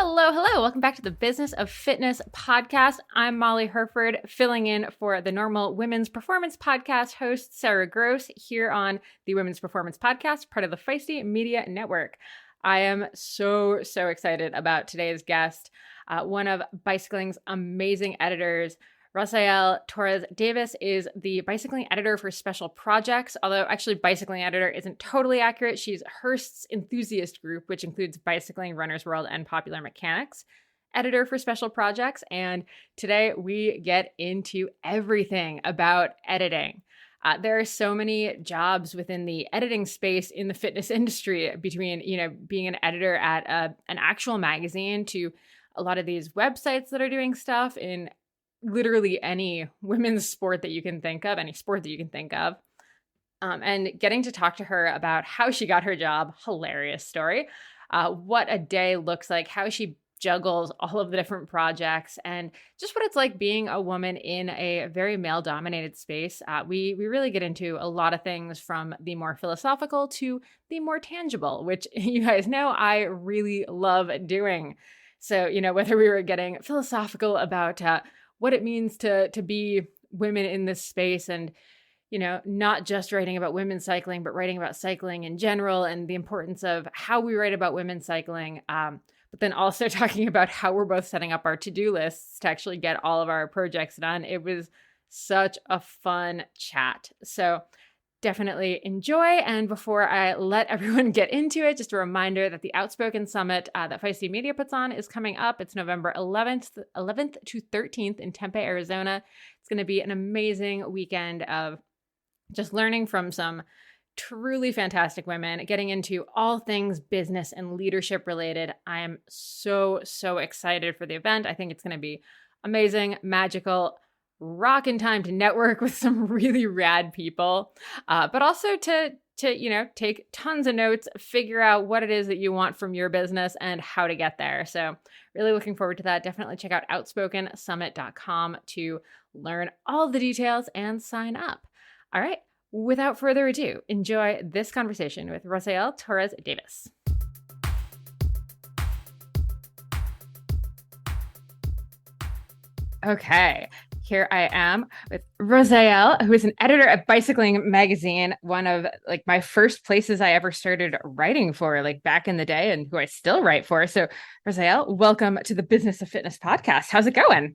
Hello, hello. Welcome back to the Business of Fitness podcast. I'm Molly Herford, filling in for the normal Women's Performance Podcast host, Sarah Gross, here on the Women's Performance Podcast, part of the Feisty Media Network. I am so excited about today's guest, one of bicycling's amazing editors. Rosael Torres Davis is the bicycling editor for Special Projects, although actually bicycling editor isn't totally accurate. She's Hearst's enthusiast group, which includes Bicycling, Runner's World, and Popular Mechanics, editor for Special Projects. And today we get into everything about editing. There are so many jobs within the editing space in the fitness industry, between, being an editor at an actual magazine to a lot of these websites that are doing stuff in literally any women's sport that you can think of, any sport that you can think of. And getting to talk to her about how she got her job, hilarious story, what a day looks like, how she juggles all of the different projects, and just what it's like being a woman in a very male-dominated space. We really get into a lot of things, from the more philosophical to the more tangible, which you guys know I really love doing. So, whether we were getting philosophical about what it means to be women in this space, and, not just writing about women's cycling, but writing about cycling in general and the importance of how we write about women's cycling. But then also talking about how we're both setting up our to-do lists to actually get all of our projects done. It was such a fun chat. So definitely enjoy. And before I let everyone get into it, just a reminder that the Outspoken Summit that Feisty Media puts on is coming up. It's November 11th to 13th in Tempe, Arizona. It's going to be an amazing weekend of just learning from some truly fantastic women, getting into all things business and leadership related. I am so excited for the event. I think it's going to be amazing, magical, rockin' time to network with some really rad people, but also to take tons of notes, figure out what it is that you want from your business and how to get there. So really looking forward to that. Definitely check out outspokensummit.com to learn all the details and sign up. All right, without further ado, enjoy this conversation with Rosael Torres Davis. Okay. Here I am with Rosael, who is an editor at Bicycling Magazine, one of my first places I ever started writing for, back in the day, and who I still write for. So Rosael, welcome to the Business of Fitness podcast. How's it going?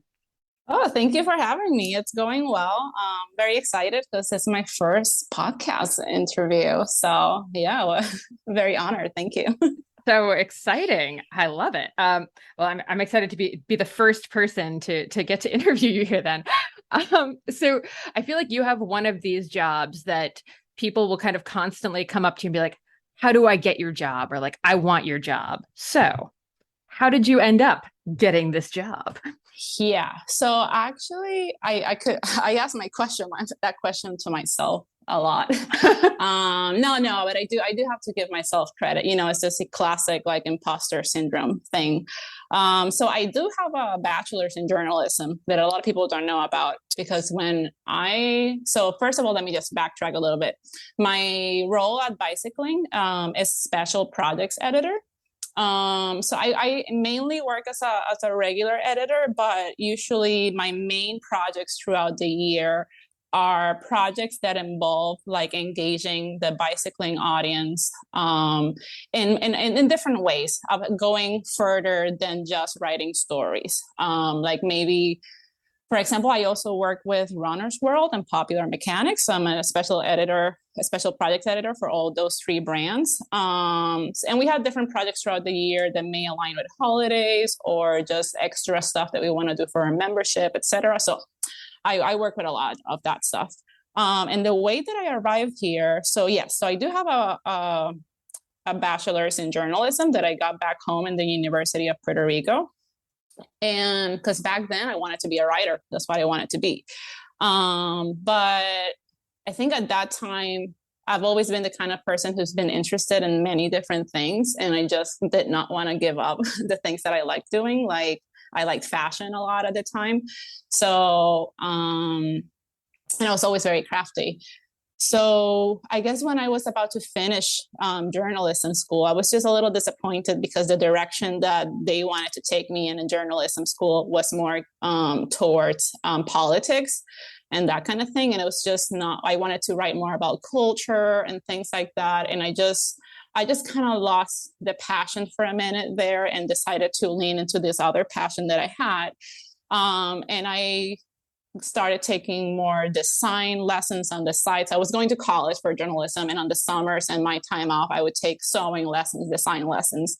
Oh, thank you for having me. It's going well. Very excited because it's my first podcast interview. So yeah, very honored. Thank you. So exciting. I love it. Well, I'm excited to be the first person to get to interview you here then. So I feel like you have one of these jobs that people will kind of constantly come up to you and be like, how do I get your job? Or I want your job. So how did you end up getting this job? Yeah. So actually I asked that question to myself a lot. No, but I do have to give myself credit. It's just a classic imposter syndrome thing. So I do have a bachelor's in journalism that a lot of people don't know about, because so first of all, let me just backtrack a little bit. My role at Bicycling is special projects editor. So I mainly work as a regular editor, but usually my main projects throughout the year are projects that involve engaging the bicycling audience in different ways, of going further than just writing stories. Maybe, for example, I also work with Runner's World and Popular Mechanics. So I'm a special project editor for all those three brands. And we have different projects throughout the year that may align with holidays or just extra stuff that we want to do for our membership, etc. So I work with a lot of that stuff. And the way that I arrived here, so I do have a bachelor's in journalism that I got back home in the University of Puerto Rico. And because back then I wanted to be a writer. That's what I wanted to be. But I think at that time, I've always been the kind of person who's been interested in many different things. And I just did not want to give up the things that I like doing. I liked fashion a lot at the time. So, and I was always very crafty. So I guess when I was about to finish journalism school, I was just a little disappointed because the direction that they wanted to take me in journalism school was more towards politics and that kind of thing. And it was just not, I wanted to write more about culture and things like that. And I just kind of lost the passion for a minute there and decided to lean into this other passion that I had. And I started taking more design lessons on the sides. I was going to college for journalism, and on the summers and my time off, I would take sewing lessons, design lessons.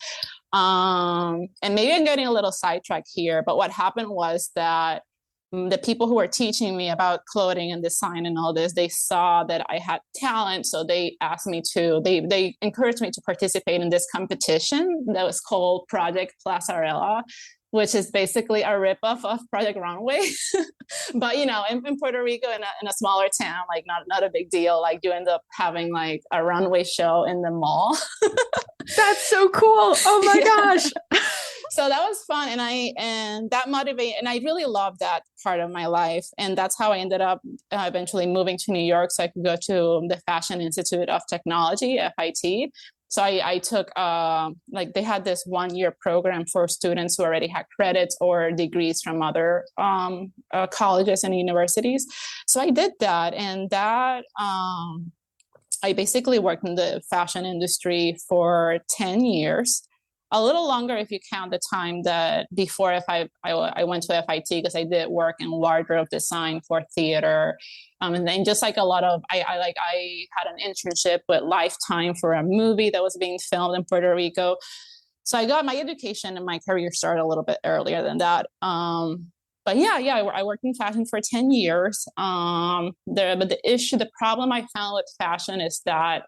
And maybe I'm getting a little sidetracked here, but what happened was that the people who were teaching me about clothing and design and all this, they saw that I had talent. So they asked me to, they encouraged me to participate in this competition that was called Project Plazzarella, which is basically a ripoff of Project Runway. But, you know, in Puerto Rico, in a smaller town, like not a big deal. Like you end up having like a runway show in the mall. That's so cool. Oh my gosh. So that was fun. And that motivated, and I really loved that part of my life. And that's how I ended up eventually moving to New York so I could go to the Fashion Institute of Technology, FIT. So I took, like they had this 1-year program for students who already had credits or degrees from other colleges and universities. So I did that. And that, I basically worked in the fashion industry for 10 years. A little longer if you count the time that before I went to FIT, because I did work in wardrobe design for theater. And then just like a lot of, I had an internship with Lifetime for a movie that was being filmed in Puerto Rico. So I got my education and my career started a little bit earlier than that. But I worked in fashion for 10 years. But the problem I found with fashion is that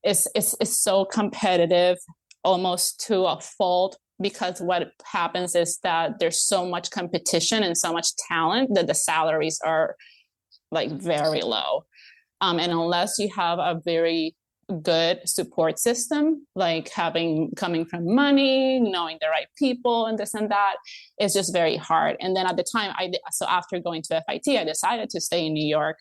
it's so competitive, almost to a fault, because what happens is that there's so much competition and so much talent that the salaries are like very low. And unless you have a very good support system, like coming from money, knowing the right people and this and that, it's just very hard. And then at the time, so after going to FIT, I decided to stay in New York.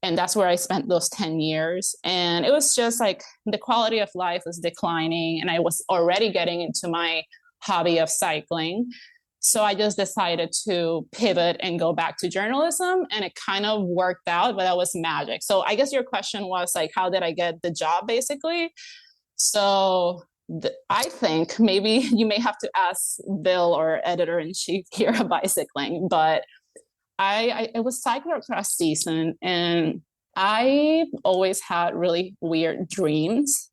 And that's where I spent those 10 years. And it was just like the quality of life was declining. And I was already getting into my hobby of cycling. So I just decided to pivot and go back to journalism. And it kind of worked out, but that was magic. So I guess your question was like, how did I get the job, basically? So I think maybe you may have to ask Bill, or editor-in-chief here at Bicycling, but it was cyclocross season, and I always had really weird dreams.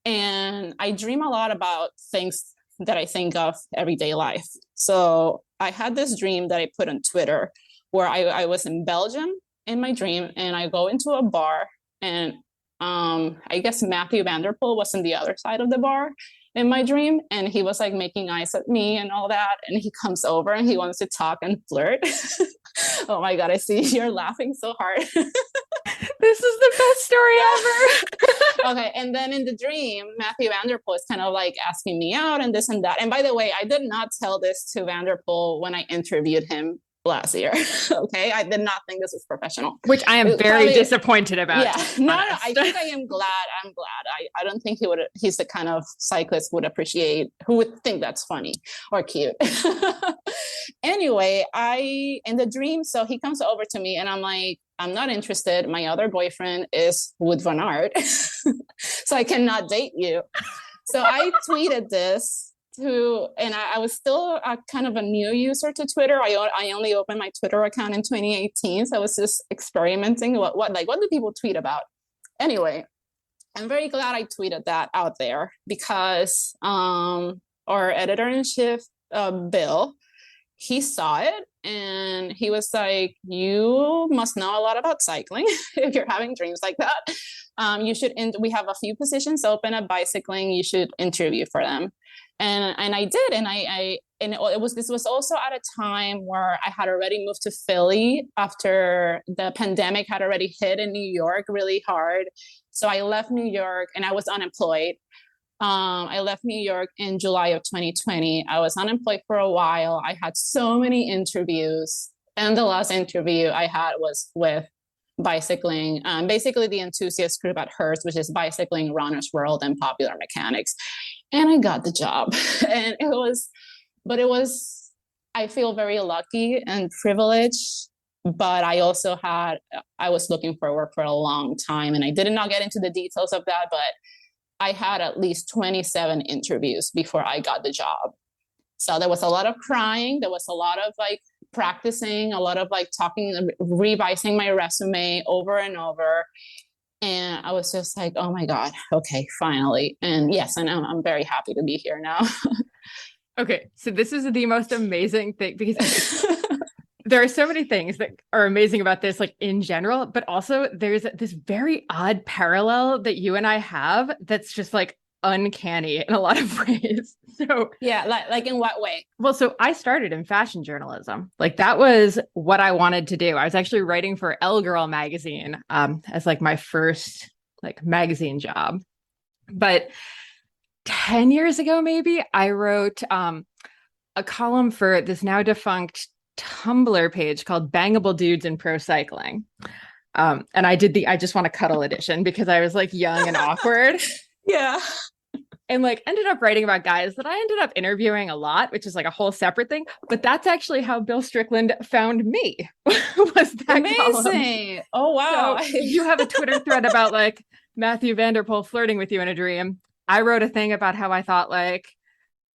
And I dream a lot about things that I think of everyday life. So I had this dream that I put on Twitter where I was in Belgium in my dream, and I go into a bar, and I guess Matthew Vanderpool was on the other side of the bar in my dream, and he was like making eyes at me and all that, and he comes over and he wants to talk and flirt. Oh my God, I see you're laughing so hard. This is the best story ever. Okay, and then in the dream, Matthew Vanderpool is kind of like asking me out and this and that. And by the way, I did not tell this to Vanderpool when I interviewed him last year. Okay, I did not think this was professional, which I am very disappointed about. Yeah, no, I think I am glad. I'm glad. I don't think he's the kind of cyclist who would think that's funny or cute. Anyway, in the dream, so he comes over to me and I'm like, I'm not interested. My other boyfriend is Wood Van Aert, so I cannot date you. So I tweeted this and I was still kind of a new user to Twitter. I only opened my Twitter account in 2018. So I was just experimenting. What do people tweet about? Anyway, I'm very glad I tweeted that out there because our editor-in-chief, Bill, he saw it and he was like, you must know a lot about cycling if you're having dreams like that. We have a few positions open at Bicycling. You should interview for them. And I did. This was also at a time where I had already moved to Philly after the pandemic had already hit in New York really hard. So I left New York and I was unemployed. I left New York in July of 2020. I was unemployed for a while. I had so many interviews. And the last interview I had was with bicycling, basically the enthusiast group at Hertz, which is bicycling, runner's world, and popular mechanics. And I got the job. And it was, I feel very lucky and privileged, but I was looking for work for a long time, and I did not get into the details of that, but I had at least 27 interviews before I got the job. So there was a lot of crying. There was a lot of like practicing, a lot of like talking, revising my resume over and over. And I was just like, oh my God, okay, finally. And yes, and I'm very happy to be here now. Okay, so this is the most amazing thing because there are so many things that are amazing about this, like in general, but also there's this very odd parallel that you and I have that's just like uncanny in a lot of ways. So yeah, like in what way? Well, so I started in fashion journalism. Like that was what I wanted to do. I was actually writing for Elle Girl magazine as like my first like magazine job. But 10 years ago, maybe, I wrote a column for this now defunct Tumblr page called Bangable Dudes in Pro Cycling. And I did the I Just Want to Cuddle edition because I was like young and awkward. Yeah. And like ended up writing about guys that I ended up interviewing a lot, which is like a whole separate thing. But that's actually how Bill Strickland found me. Was that amazing? Column. Oh wow! So you have a Twitter thread about like Matthew Vanderpool flirting with you in a dream. I wrote a thing about how I thought like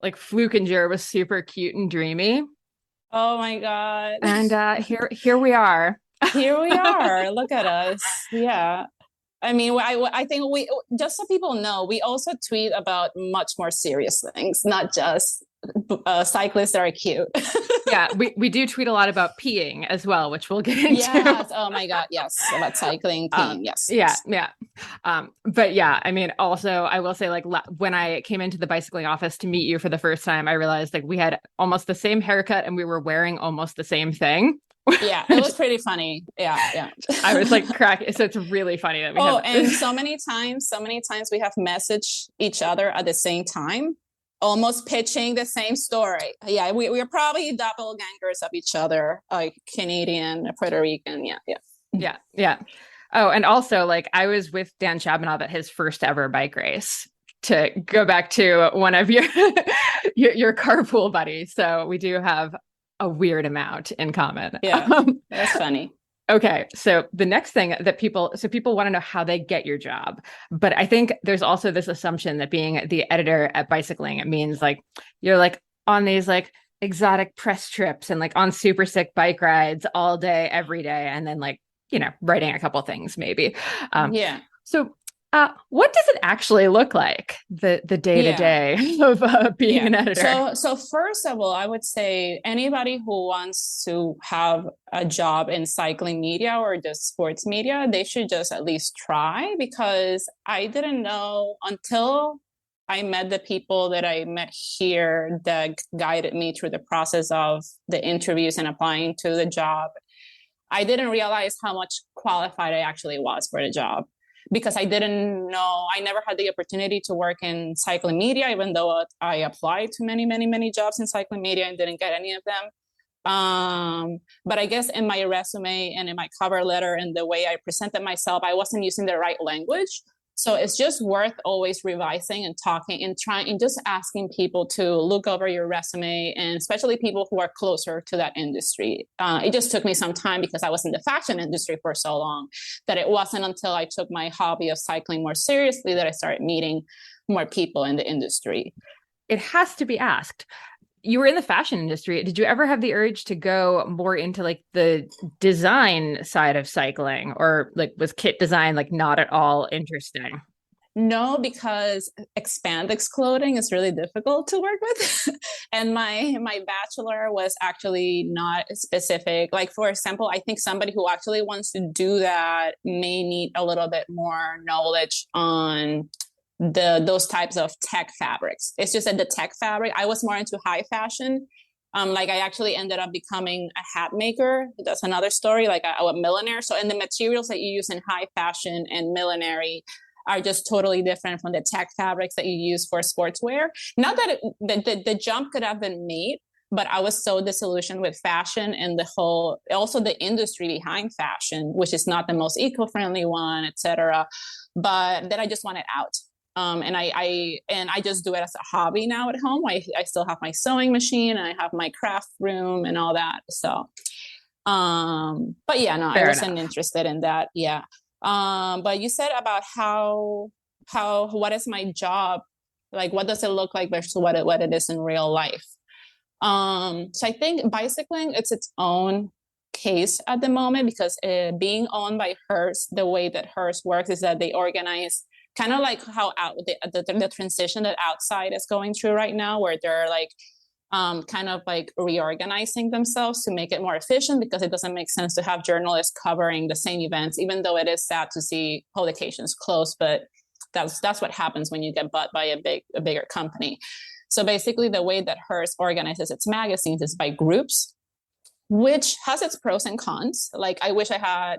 Flukinger was super cute and dreamy. Oh my God! And here we are. Here we are. Look at us. Yeah. I mean, I think we, just so people know, we also tweet about much more serious things, not just cyclists that are cute. Yeah, we do tweet a lot about peeing as well, which we'll get into. Yes. Oh my God. Yes. About cycling, peeing. Yes. Yeah. Yeah. But yeah, I mean, also I will say like when I came into the bicycling office to meet you for the first time, I realized like we had almost the same haircut and we were wearing almost the same thing. Yeah, it was pretty funny. Yeah. I was like cracking. So it's really funny that we have. And so many times we have messaged each other at the same time, almost pitching the same story. Yeah, we're probably doppelgangers of each other, like Canadian, Puerto Rican. Yeah. Oh, and also like I was with Dan Chabanov at his first ever bike race, to go back to one of your your carpool buddies. So we do have a weird amount in common. Yeah, that's funny. Okay, so the next thing that people want to know how they get your job, but I think there's also this assumption that being the editor at Bicycling, it means like you're like on these like exotic press trips and like on super sick bike rides all day, every day, and then like, you know, writing a couple things maybe. Yeah. So what does it actually look like, the day-to-day of being an editor? So first of all, I would say anybody who wants to have a job in cycling media or just sports media, they should just at least try, because I didn't know until I met the people that I met here that guided me through the process of the interviews and applying to the job. I didn't realize how much qualified I actually was for the job, because I didn't know, I never had the opportunity to work in cycling media, even though I applied to many jobs in cycling media and didn't get any of them. But I guess in my resume and in my cover letter and the way I presented myself, I wasn't using the right language. So it's just worth always revising and talking and trying and just asking people to look over your resume, and especially people who are closer to that industry. It just took me some time because I was in the fashion industry for so long that it wasn't until I took my hobby of cycling more seriously that I started meeting more people in the industry. It has to be asked. You were in the fashion industry. Did you ever have the urge to go more into like the design side of cycling, or like was kit design like not at all interesting? No, because spandex clothing is really difficult to work with. And my bachelor was actually not specific. Like, for example, I think somebody who actually wants to do that may need a little bit more knowledge on those types of tech fabrics. It's just that the tech fabric, I was more into high fashion. Like I actually ended up becoming a hat maker. That's another story, like a millionaire. So, and the materials that you use in high fashion and millinery are just totally different from the tech fabrics that you use for sportswear. Not that the jump could have been made, but I was so disillusioned with fashion and also the industry behind fashion, which is not the most eco-friendly one, etc. But then I just wanted out. And I just do it as a hobby now at home. I still have my sewing machine and I have my craft room and all that. So, but yeah, no, Fair I wasn't enough. interested in that. Yeah. But you said about what is my job? Like, what does it look like versus what it is in real life? So I think bicycling, it's its own case at the moment because being owned by Hertz, the way that Hertz works is that they organize kind of like how the transition that outside is going through right now, where they're like kind of like reorganizing themselves to make it more efficient, because it doesn't make sense to have journalists covering the same events, even though it is sad to see publications close. But that's what happens when you get bought by a bigger company. So basically, the way that Hearst organizes its magazines is by groups, which has its pros and cons. Like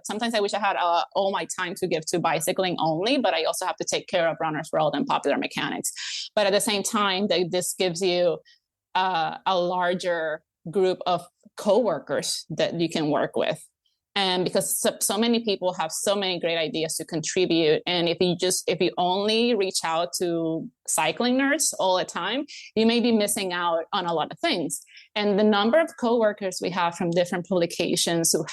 sometimes I wish I had all my time to give to bicycling only, but I also have to take care of Runner's World and Popular Mechanics. But at the same time, this gives you a larger group of coworkers that you can work with. And because so many people have so many great ideas to contribute, and if you only reach out to cycling nerds all the time, you may be missing out on a lot of things. And the number of coworkers we have from different publications who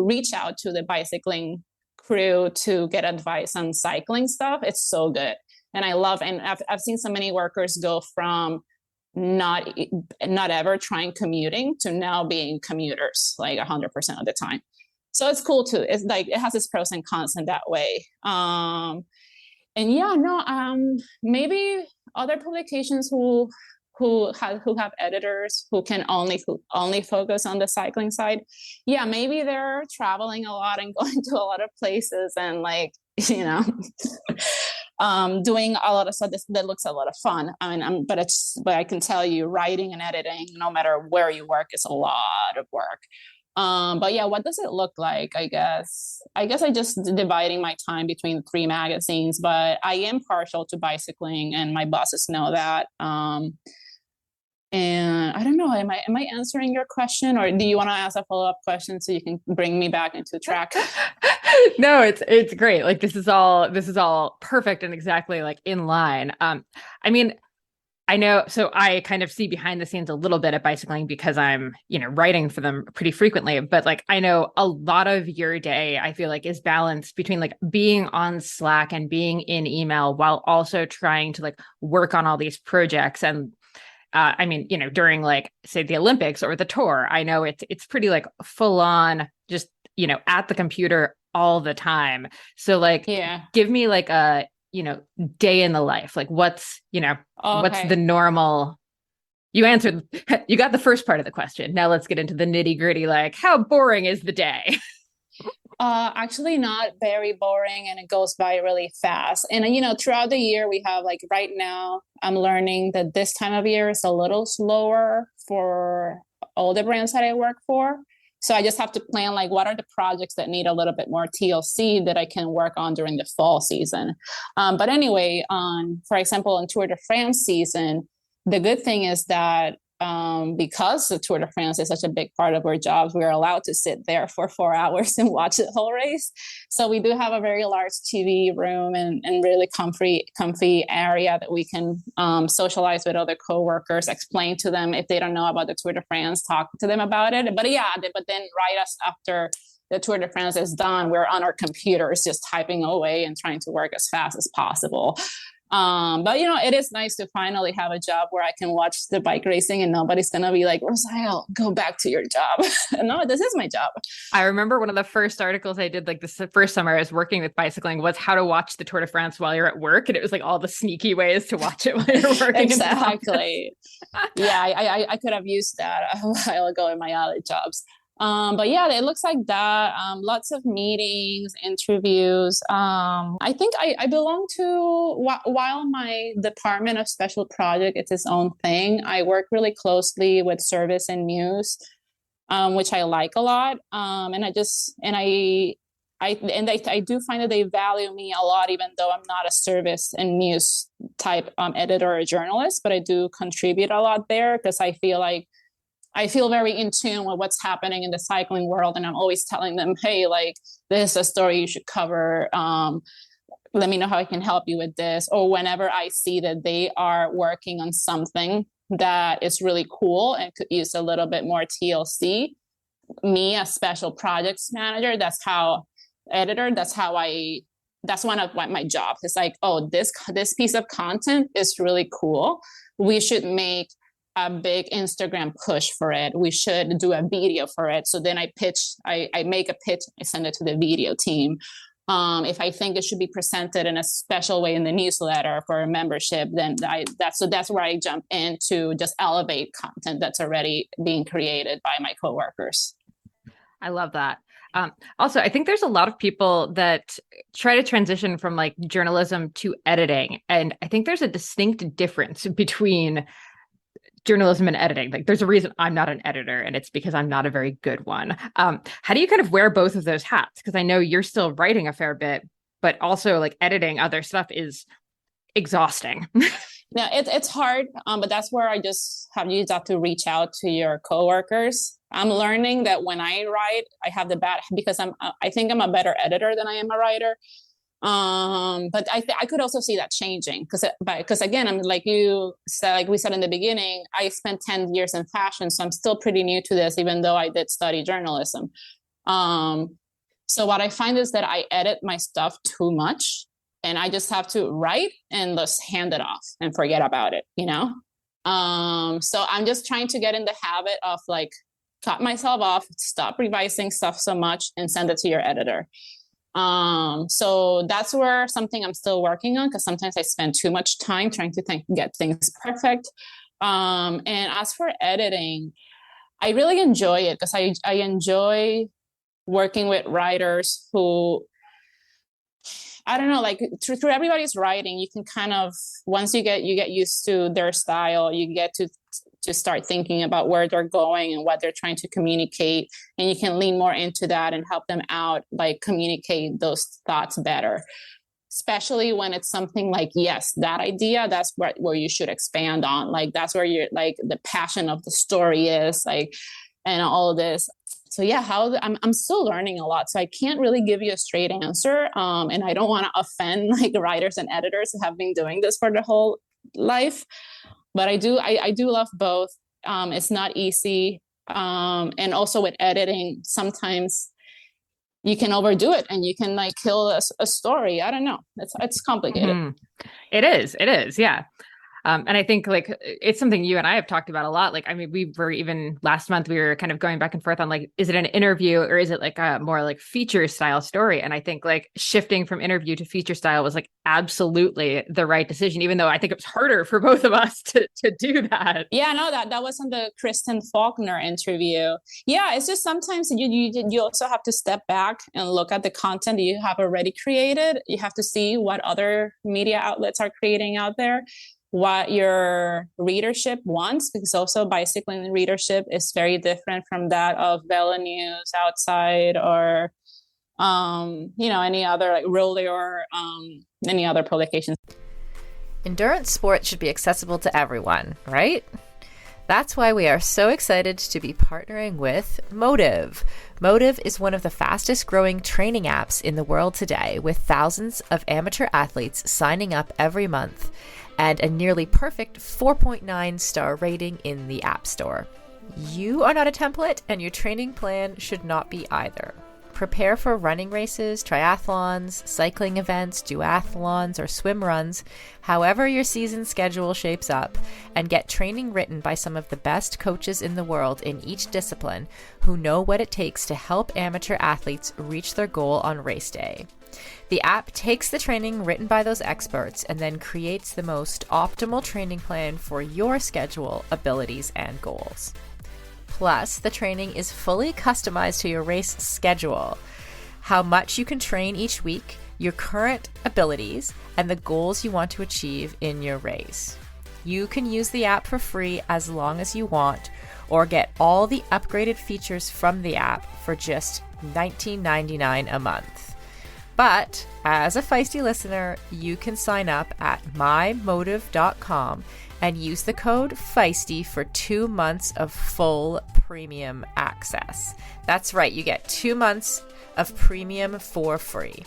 reach out to the bicycling crew to get advice on cycling stuff, it's so good. And I've seen so many workers go from not ever trying commuting to now being commuters like 100% of the time. So it's cool too. It's like it has its pros and cons in that way. And yeah, no, maybe other publications who have editors who can only focus on the cycling side. Yeah, maybe they're traveling a lot and going to a lot of places and like, you know, doing a lot of stuff that looks a lot of fun. I mean, but I can tell you, writing and editing, no matter where you work, is a lot of work. But yeah, what does it look like? I guess I just dividing my time between 3 magazines, but I am partial to bicycling and my bosses know that. And I don't know, am I answering your question, or do you want to ask a follow-up question so you can bring me back into track? No, it's great. Like this is all perfect and exactly like in line. I mean, I know, so I kind of see behind the scenes a little bit at bicycling because I'm, writing for them pretty frequently, but like, I know a lot of your day, I feel like is balanced between like being on Slack and being in email while also trying to like work on all these projects. And I mean, during like say the Olympics or the tour, I know it's pretty like full on just, at the computer all the time. So like, Yeah. give me like a, day in the life, like what's the normal. You got the first part of the question. Now let's get into the nitty gritty. Like, how boring is the day? Actually not very boring, and it goes by really fast. And throughout the year we have, like, right now I'm learning that this time of year is a little slower for all the brands that I work for. So I just have to plan, like, what are the projects that need a little bit more TLC that I can work on during the fall season. But anyway, for example, in Tour de France season, the good thing is that because the Tour de France is such a big part of our jobs, we're allowed to sit there for 4 hours and watch the whole race. So we do have a very large TV room and really comfy area that we can socialize with other coworkers, explain to them if they don't know about the Tour de France, talk to them about it. But then right after the Tour de France is done, we're on our computers just typing away and trying to work as fast as possible. But it is nice to finally have a job where I can watch the bike racing and nobody's gonna be like, Rosael, go back to your job. No, this is my job. I remember one of the first articles I did, like this first summer I was working with bicycling, was how to watch the Tour de France while you're at work. And it was like all the sneaky ways to watch it while you're working. Exactly. Yeah, I could have used that a while ago in my other jobs. But yeah, it looks like that. Lots of meetings, interviews. I think I belong to, while my department of special project, it's its own thing. I work really closely with service and news, which I like a lot. And I do find that they value me a lot, even though I'm not a service and news type editor or journalist, but I do contribute a lot there because I feel like I feel very in tune with what's happening in the cycling world. And I'm always telling them, hey, like, this is a story you should cover. Let me know how I can help you with this. Or whenever I see that they are working on something that is really cool and could use a little bit more TLC, me as special projects manager, that's one of my jobs. It's like, oh, this piece of content is really cool. We should make a big Instagram push for it. We should do a video for it. So then I make a pitch, I send it to the video team. If I think it should be presented in a special way in the newsletter for a membership, then that's where I jump in to just elevate content that's already being created by my coworkers. I love that. Also, I think there's a lot of people that try to transition from like journalism to editing. And I think there's a distinct difference between journalism and editing. Like there's a reason I'm not an editor, and it's because I'm not a very good one. How do you kind of wear both of those hats? Because I know you're still writing a fair bit, but also like editing other stuff is exhausting. Yeah, it's hard, but that's where I just have you have to reach out to your coworkers. I'm learning that when I write, I have because I think I'm a better editor than I am a writer. But I could also see that changing because again, I'm like you said, like we said in the beginning, I spent 10 years in fashion, so I'm still pretty new to this, even though I did study journalism. So what I find is that I edit my stuff too much, and I just have to write and just hand it off and forget about it, you know? So I'm just trying to get in the habit of like cut myself off, stop revising stuff so much, and send it to your editor. So that's where something I'm still working on, because sometimes I spend too much time trying to get things perfect. And as for editing, I really enjoy it because I enjoy working with writers who, I don't know, like through everybody's writing, you can kind of, once you get used to their style, you get to start thinking about where they're going and what they're trying to communicate. And you can lean more into that and help them out, like communicate those thoughts better, especially when it's something like, yes, that idea, that's where you should expand on. Like, that's where you're like the passion of the story is, like, and all of this. So yeah, I'm still learning a lot. So I can't really give you a straight answer. And I don't want to offend like writers and editors who have been doing this for their whole life. But I do love both. It's not easy. And also with editing, sometimes you can overdo it and you can like kill a story. I don't know. It's complicated. Mm-hmm. It is. Yeah. And I think like it's something you and I have talked about a lot. Like, I mean, we were even last month, we were kind of going back and forth on like, is it an interview or is it like a more like feature style story? And I think like shifting from interview to feature style was like absolutely the right decision, even though I think it was harder for both of us to do that. Yeah, no, that was on the Kristen Faulkner interview. Yeah, it's just sometimes you also have to step back and look at the content that you have already created. You have to see what other media outlets are creating out there, what your readership wants, because also bicycling readership is very different from that of Vela News, Outside, or any other like Roller or any other publications. Endurance sports should be accessible to everyone, right? That's why we are so excited to be partnering with Motive. Motive is one of the fastest growing training apps in the world today, with thousands of amateur athletes signing up every month and a nearly perfect 4.9 star rating in the App Store. You are not a template, and your training plan should not be either. Prepare for running races, triathlons, cycling events, duathlons, or swim runs, however your season schedule shapes up, and get training written by some of the best coaches in the world in each discipline who know what it takes to help amateur athletes reach their goal on race day. The app takes the training written by those experts and then creates the most optimal training plan for your schedule, abilities, and goals. Plus, the training is fully customized to your race schedule, how much you can train each week, your current abilities, and the goals you want to achieve in your race. You can use the app for free as long as you want, or get all the upgraded features from the app for just $19.99 a month. But as a Feisty listener, you can sign up at mymotive.com and use the code Feisty for 2 months of full premium access. That's right, you get 2 months of premium for free.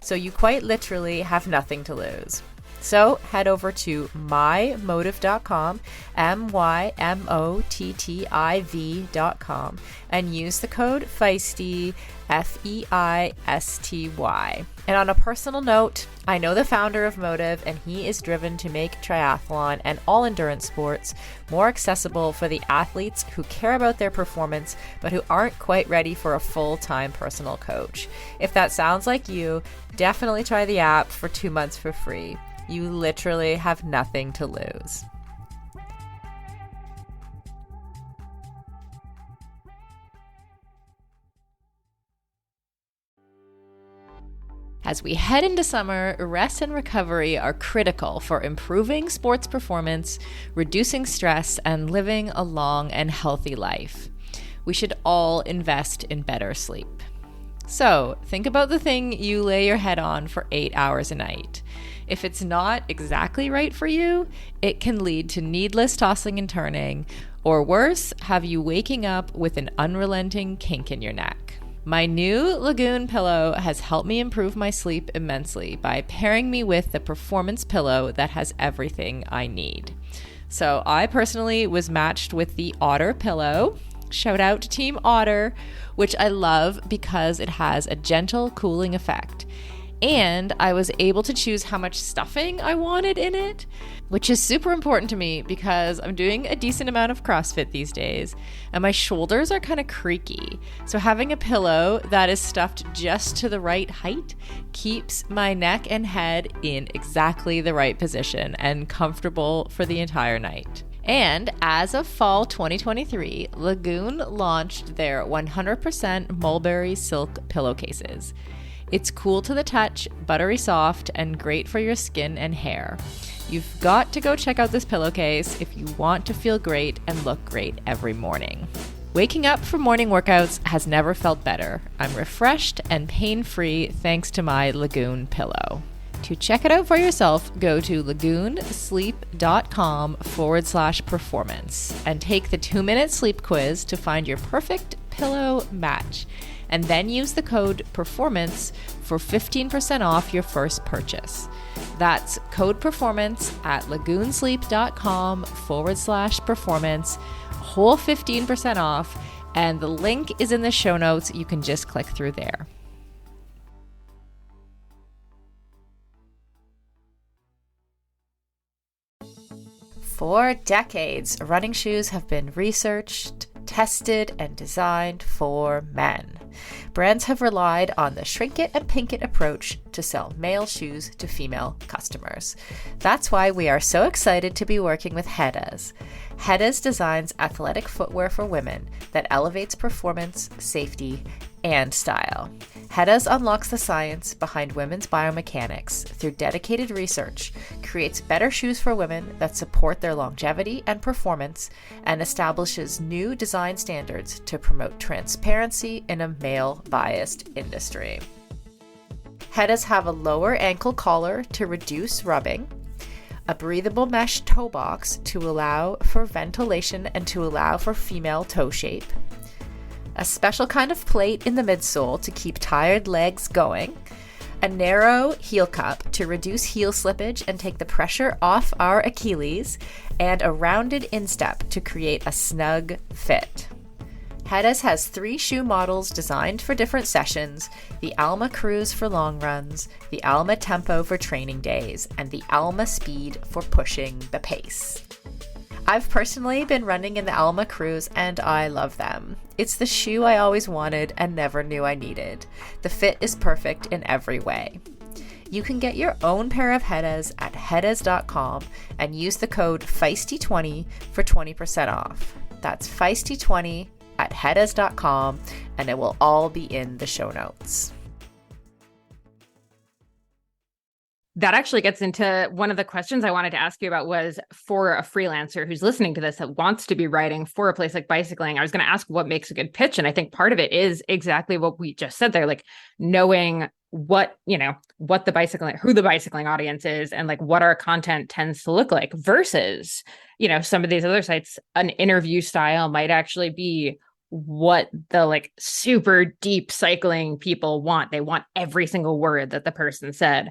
So you quite literally have nothing to lose. So head over to mymotive.com, mymotiv.com, and use the code Feisty, Feisty. And on a personal note, I know the founder of Motive, and he is driven to make triathlon and all endurance sports more accessible for the athletes who care about their performance, but who aren't quite ready for a full-time personal coach. If that sounds like you, definitely try the app for 2 months for free. You literally have nothing to lose. As we head into summer, rest and recovery are critical for improving sports performance, reducing stress, and living a long and healthy life. We should all invest in better sleep. So, think about the thing you lay your head on for 8 hours a night. If it's not exactly right for you, it can lead to needless tossing and turning, or worse, have you waking up with an unrelenting kink in your neck. My new Lagoon pillow has helped me improve my sleep immensely by pairing me with the performance pillow that has everything I need. So I personally was matched with the Otter pillow. Shout out to Team Otter, which I love because it has a gentle cooling effect. And I was able to choose how much stuffing I wanted in it, which is super important to me because I'm doing a decent amount of CrossFit these days and my shoulders are kind of creaky. So having a pillow that is stuffed just to the right height keeps my neck and head in exactly the right position and comfortable for the entire night. And as of fall 2023, Lagoon launched their 100% mulberry silk pillowcases. It's cool to the touch, buttery soft, and great for your skin and hair. You've got to go check out this pillowcase if you want to feel great and look great every morning. Waking up for morning workouts has never felt better. I'm refreshed and pain-free thanks to my Lagoon pillow. To check it out for yourself, go to lagoonsleep.com/performance and take the 2-minute sleep quiz to find your perfect pillow match. And then use the code PERFORMANCE for 15% off your first purchase. That's code PERFORMANCE at lagoonsleep.com/performance, whole 15% off, and the link is in the show notes. You can just click through there. For decades, running shoes have been researched, tested, and designed for men. Brands have relied on the shrink it and pink it approach to sell male shoes to female customers. That's why we are so excited to be working with Hedas. Hedas designs athletic footwear for women that elevates performance, safety, and style. Hedas unlocks the science behind women's biomechanics through dedicated research, creates better shoes for women that support their longevity and performance, and establishes new design standards to promote transparency in a male-biased industry. Hedas have a lower ankle collar to reduce rubbing, a breathable mesh toe box to allow for ventilation and to allow for female toe shape, a special kind of plate in the midsole to keep tired legs going, a narrow heel cup to reduce heel slippage and take the pressure off our Achilles, and a rounded instep to create a snug fit. Hedas has 3 shoe models designed for different sessions: the Alma Cruise for long runs, the Alma Tempo for training days, and the Alma Speed for pushing the pace. I've personally been running in the Alma Cruise and I love them. It's the shoe I always wanted and never knew I needed. The fit is perfect in every way. You can get your own pair of Hedas at hedas.com and use the code Feisty20 for 20% off. That's Feisty20 at hedas.com, and it will all be in the show notes. That actually gets into one of the questions I wanted to ask you about was for a freelancer who's listening to this that wants to be writing for a place like bicycling. I was going to ask what makes a good pitch. And I think part of it is exactly what we just said there, like knowing what, what the bicycling, who the bicycling audience is and like what our content tends to look like versus, some of these other sites, an interview style might actually be what the like super deep cycling people want. They want every single word that the person said.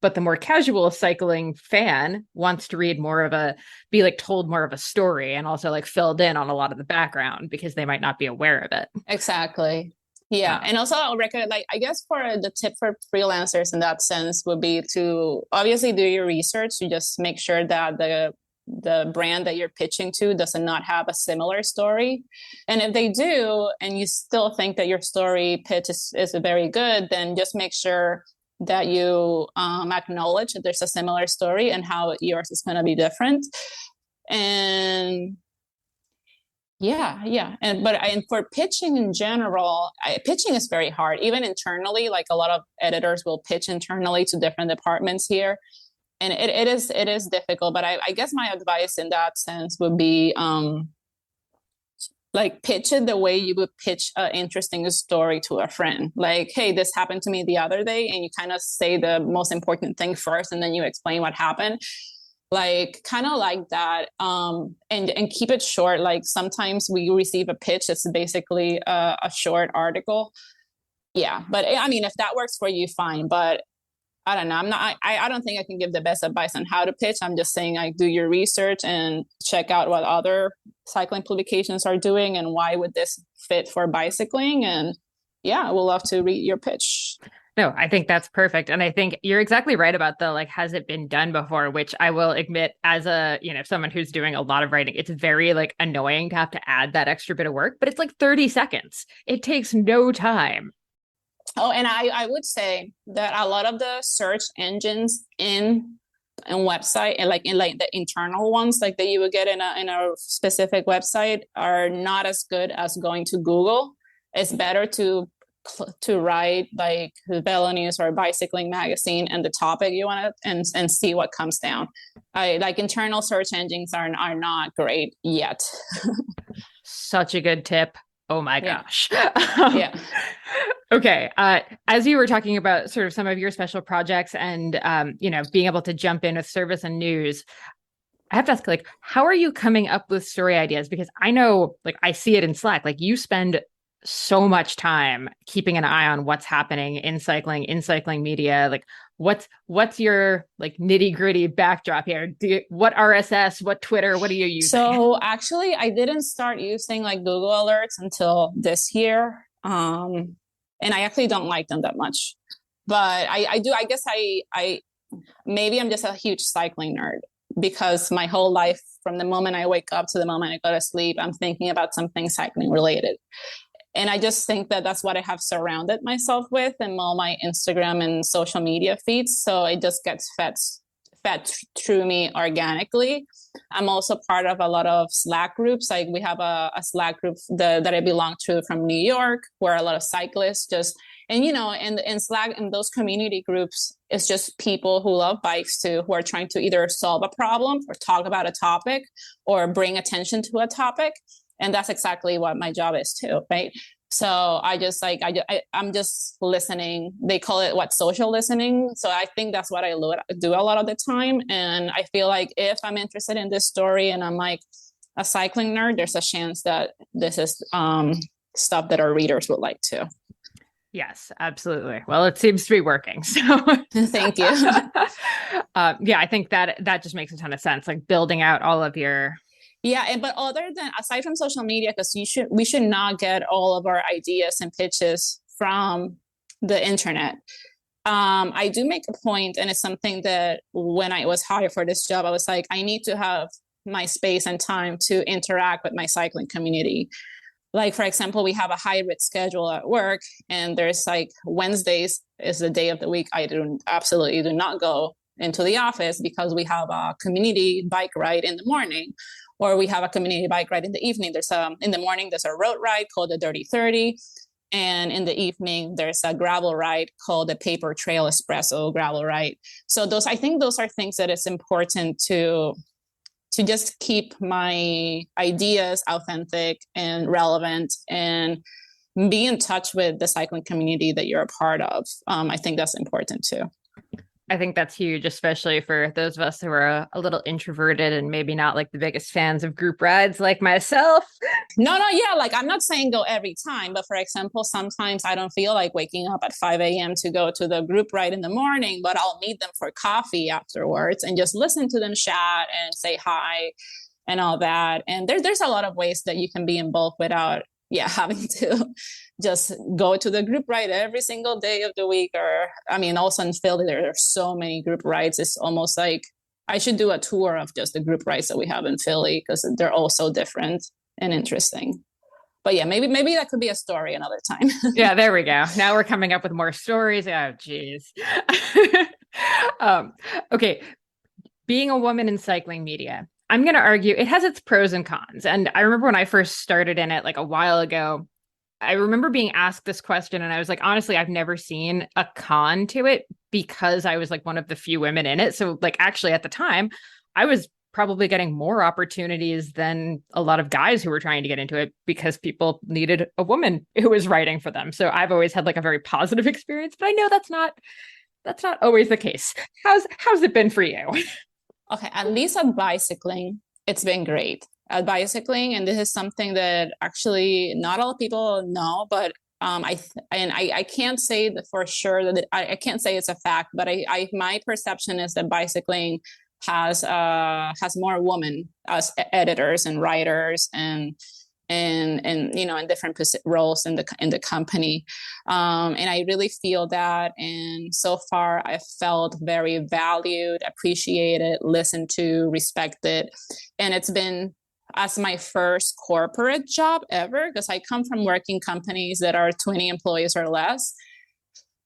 But the more casual cycling fan wants to read be like told more of a story and also like filled in on a lot of the background because they might not be aware of it. Exactly. Yeah. And also I'll recommend, like, I guess for the tip for freelancers in that sense would be to obviously do your research. You just make sure that the brand that you're pitching to does not have a similar story. And if they do, and you still think that your story pitch is very good, then just make sure that you acknowledge that there's a similar story and how yours is going to be different. And and for pitching in general, pitching is very hard. Even internally, like a lot of editors will pitch internally to different departments here. And it is difficult. But I guess my advice in that sense would be like pitch it the way you would pitch an interesting story to a friend. Like, hey, this happened to me the other day, and you kind of say the most important thing first, and then you explain what happened. Like kind of like that. And keep it short. Like sometimes we receive a pitch that's basically a short article. Yeah, but I mean, if that works for you, fine. But I don't know. I don't think I can give the best advice on how to pitch. I'm just saying, like, do your research and check out what other cycling publications are doing and why would this fit for bicycling. And yeah, we'll love to read your pitch. No, I think that's perfect. And I think you're exactly right about the, like, has it been done before, which I will admit as someone who's doing a lot of writing, it's very like annoying to have to add that extra bit of work, but it's like 30 seconds. It takes no time. Oh, and I would say that a lot of the search engines in website and like in like the internal ones like that you would get in a specific website are not as good as going to Google. It's better to write like the Velo News or Bicycling Magazine and the topic you want to and see what comes down. Like internal search engines are not great yet. Such a good tip. Oh my gosh. Yeah. Okay. As you were talking about sort of some of your special projects and, being able to jump in with service and news, I have to ask, like, how are you coming up with story ideas? Because I know, like, I see it in Slack, like you spend so much time keeping an eye on what's happening in cycling media. Like what's your like nitty gritty backdrop here? What RSS, what Twitter, what are you using? So actually I didn't start using like Google Alerts until this year. And I actually don't like them that much, but I guess maybe I'm just a huge cycling nerd because my whole life from the moment I wake up to the moment I go to sleep, I'm thinking about something cycling related. And I just think that that's what I have surrounded myself with in all my Instagram and social media feeds. So it just gets fed through me organically. I'm also part of a lot of Slack groups. Like we have a Slack group that I belong to from New York, where a lot of cyclists in Slack and those community groups, it's just people who love bikes too, who are trying to either solve a problem or talk about a topic or bring attention to a topic. And that's exactly what my job is too, right? So I'm just listening. They call it social listening. So I think that's what I do a lot of the time. And I feel like if I'm interested in this story and I'm like a cycling nerd, there's a chance that this is stuff that our readers would like too. Yes, absolutely. Well, it seems to be working. So thank you. I think that just makes a ton of sense. Like building out all of your. Yeah, but aside from social media, because we should not get all of our ideas and pitches from the internet. I do make a point, and it's something that when I was hired for this job, I was like, I need to have my space and time to interact with my cycling community. Like, for example, we have a hybrid schedule at work, and there's like Wednesdays is the day of the week I absolutely do not go into the office because we have a community bike ride in the morning. Or we have a community bike ride in the evening. In the morning, there's a road ride called the Dirty 30. And in the evening, there's a gravel ride called the Paper Trail Espresso gravel ride. So I think those are things that it's important to just keep my ideas authentic and relevant, and be in touch with the cycling community that you're a part of. I think that's important too. I think that's huge, especially for those of us who are a little introverted and maybe not like the biggest fans of group rides like myself. No, yeah, like I'm not saying go every time, but for example, sometimes I don't feel like waking up at 5 a.m. to go to the group ride in the morning, but I'll meet them for coffee afterwards and just listen to them chat and say hi and all that. And there's a lot of ways that you can be involved without having to just go to the group ride every single day of the week. Or, I mean, also in Philly, there are so many group rides. It's almost like I should do a tour of just the group rides that we have in Philly, because they're all so different and interesting. But yeah, maybe that could be a story another time. Yeah, there we go. Now we're coming up with more stories. Oh, geez. Okay. Being a woman in cycling media, I'm going to argue it has its pros and cons. And I remember when I first started in it like a while ago, I remember being asked this question and I was like, honestly, I've never seen a con to it, because I was like one of the few women in it. So like actually at the time, I was probably getting more opportunities than a lot of guys who were trying to get into it, because people needed a woman who was writing for them. So I've always had like a very positive experience, but I know that's not always the case. How's it been for you? Okay, at least at bicycling, it's been great. At bicycling, and this is something that actually not all people know, but I can't say that for sure that I can't say it's a fact, but my perception is that bicycling has more women as editors and writers and you know, in different roles in the company, and I really feel that. And so far, I've felt very valued, appreciated, listened to, respected, and it's been as my first corporate job ever, because I come from working companies that are 20 employees or less.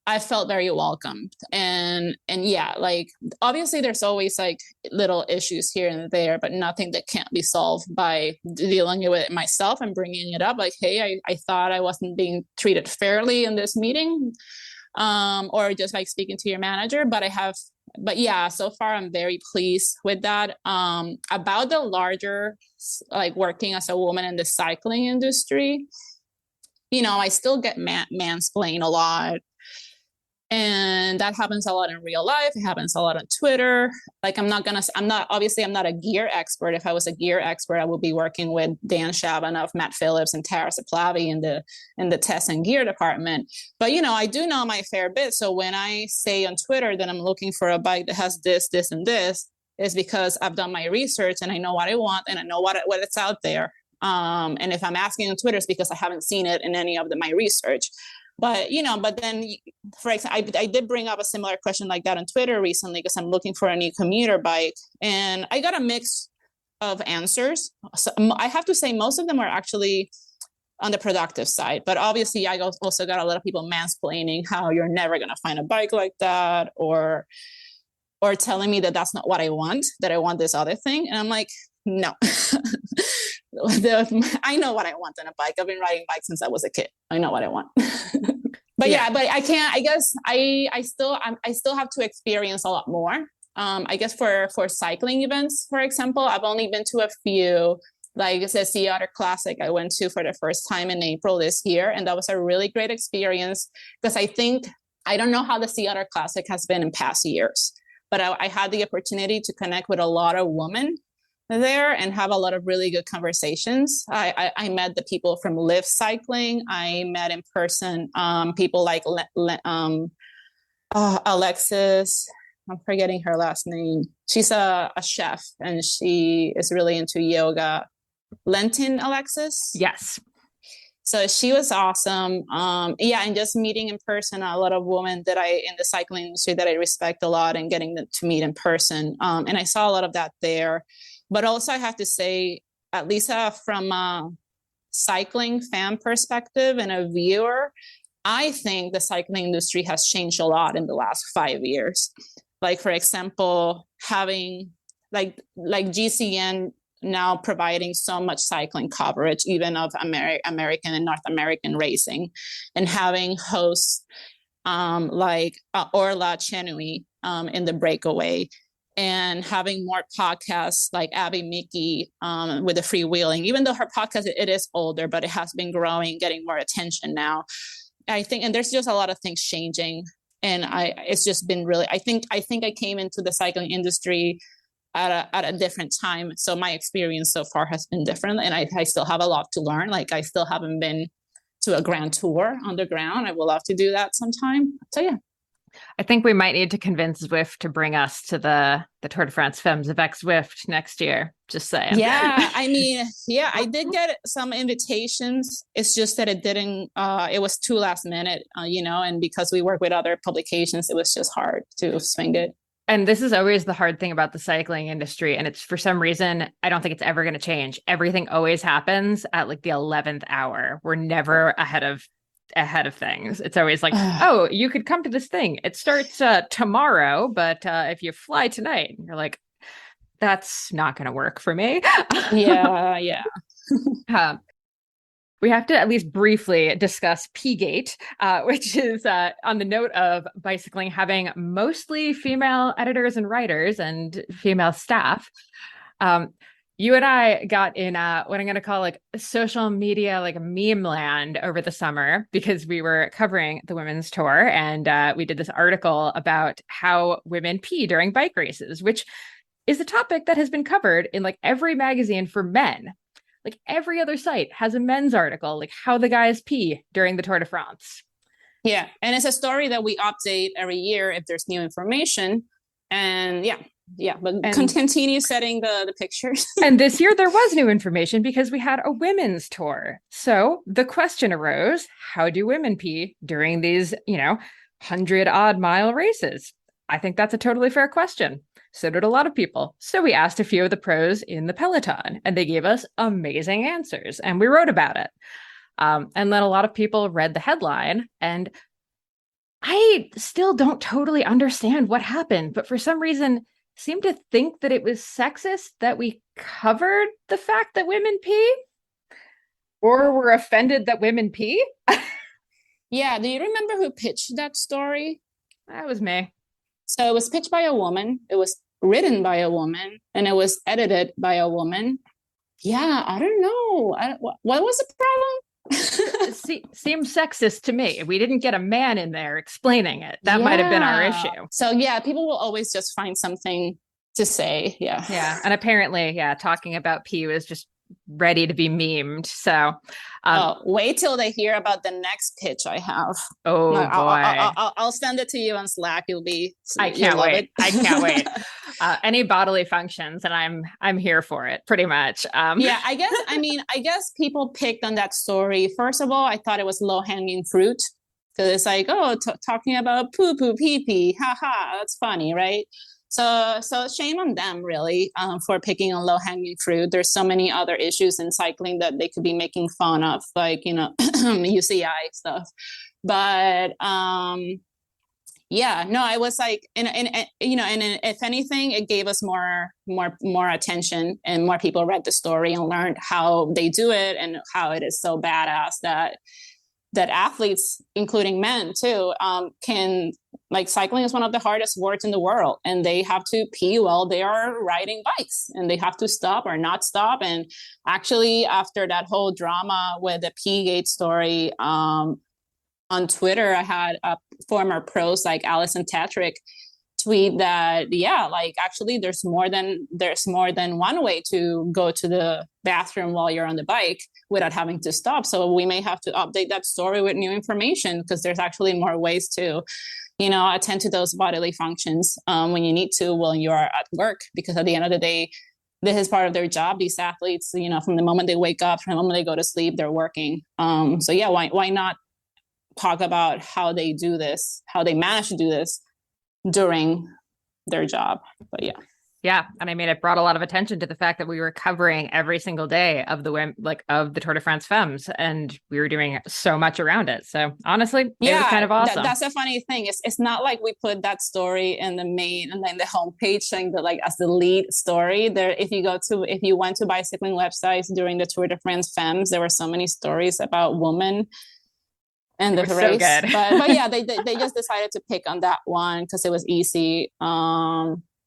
I felt very welcomed. And yeah, like obviously there's always like little issues here and there, but nothing that can't be solved by dealing with it myself and bringing it up. Like, hey, I thought I wasn't being treated fairly in this meeting, or just like speaking to your manager. But yeah, so far I'm very pleased with that. About the larger, like working as a woman in the cycling industry, you know, I still get mansplained a lot. And that happens a lot in real life. It happens a lot on Twitter. Like I'm not a gear expert. If I was a gear expert, I would be working with Dan Shabanoff, Matt Phillips, and Tara Saplavi in the test and gear department. But, you know, I do know my fair bit. So when I say on Twitter that I'm looking for a bike that has this, this, and this, is because I've done my research and I know what I want and I know what it's out there. And if I'm asking on Twitter, it's because I haven't seen it in any of my research. But, you know, but then, for example, I did bring up a similar question like that on Twitter recently, because I'm looking for a new commuter bike, and I got a mix of answers. So I have to say most of them are actually on the productive side, but obviously I also got a lot of people mansplaining how you're never going to find a bike like that, or telling me that that's not what I want, that I want this other thing. And I'm like, no. I know what I want in a bike. I've been riding bikes since I was a kid. I know what I want. But but I can't, I guess I still have to experience a lot more. I guess for cycling events, for example, I've only been to a few, like the Sea Otter Classic I went to for the first time in April this year. And that was a really great experience, because I don't know how the Sea Otter Classic has been in past years, but I had the opportunity to connect with a lot of women there and have a lot of really good conversations. I met the people from Live Cycling. I met in person people like Alexis. I'm forgetting her last name. She's a chef and she is really into yoga. Lentin Alexis? Yes. So she was awesome. And just meeting in person a lot of women that in the cycling industry that I respect a lot, and getting them to meet in person. And I saw a lot of that there. But also I have to say, at least from a cycling fan perspective and a viewer, I think the cycling industry has changed a lot in the last 5 years. Like, for example, having like GCN now providing so much cycling coverage, even of American and North American racing, and having hosts like Orla Chenui in the breakaway, and having more podcasts like Abby Mickey with the freewheeling. Even though her podcast, it is older, but it has been growing, getting more attention now. I think, and there's just a lot of things changing. And it's just been really, I think I came into the cycling industry at a different time. So my experience so far has been different, and I still have a lot to learn. Like, I still haven't been to a grand tour on the ground. I would love to do that sometime. So yeah. I think we might need to convince Zwift to bring us to the Tour de France Femmes avec Zwift next year. Just saying. Yeah, I mean, yeah, I did get some invitations. It's just that it didn't, it was too last minute, and because we work with other publications, it was just hard to swing it. And this is always the hard thing about the cycling industry. And it's, for some reason, I don't think it's ever going to change. Everything always happens at like the 11th hour. We're never ahead of things. It's always like, oh, you could come to this thing. It starts tomorrow, but if you fly tonight, you're like, that's not going to work for me. Yeah. We have to at least briefly discuss P-Gate, which is on the note of bicycling having mostly female editors and writers and female staff. You and I got in what I'm going to call like social media, like meme land over the summer, because we were covering the women's tour, and we did this article about how women pee during bike races, which is a topic that has been covered in like every magazine for men. Like every other site has a men's article, like how the guys pee during the Tour de France. Yeah. And it's a story that we update every year if there's new information. And but continue setting the pictures. And this year there was new information because we had a women's tour. So the question arose, how do women pee during these, 100-odd mile races? I think that's a totally fair question. So did a lot of people. So we asked a few of the pros in the peloton, and they gave us amazing answers, and we wrote about it. And then a lot of people read the headline, and I still don't totally understand what happened, but for some reason seemed to think that it was sexist that we covered the fact that women pee, or were offended that women pee. Yeah. Do you remember who pitched that story? That was me. So it was pitched by a woman. It was written by a woman, and it was edited by a woman. Yeah, I don't know. What was the problem? Seems sexist to me. We didn't get a man in there explaining it. That might have been our issue. So yeah, people will always just find something to say. Yeah. And apparently, talking about pee was just ready to be memed. So wait till they hear about the next pitch I have. Oh boy. I'll send it to you on Slack. I can't wait. I can't wait. Any bodily functions, and I'm here for it pretty much. Yeah, I guess people picked on that story. First of all, I thought it was low-hanging fruit, because it's like, talking about poo pee, haha, that's funny, right? So shame on them, really, for picking on low-hanging fruit. There's so many other issues in cycling that they could be making fun of, like, UCI stuff. But I was like, and if anything, it gave us more attention, and more people read the story and learned how they do it, and how it is so badass that athletes, including men too, can, like, cycling is one of the hardest sports in the world, and they have to pee while they are riding bikes, and they have to stop or not stop. And actually, after that whole drama with the P-Gate story, on Twitter, I had former pros like Alison Tetrick tweet that, actually there's more than one way to go to the bathroom while you're on the bike without having to stop. So we may have to update that story with new information, because there's actually more ways to, attend to those bodily functions when you need to, while you are at work, because at the end of the day, this is part of their job. These athletes, from the moment they wake up, from the moment they go to sleep, they're working. Why not talk about how they do this, how they manage to do this during their job? But Yeah. And I mean, it brought a lot of attention to the fact that we were covering every single day of of the Tour de France Femmes, and we were doing so much around it. So honestly, it was kind of awesome. That's a funny thing. It's not like we put that story in the main and then the homepage saying that like as the lead story. There, if you went to bicycling websites during the Tour de France Femmes, there were so many stories about women and the race. So good. but yeah, they just decided to pick on that one because it was easy.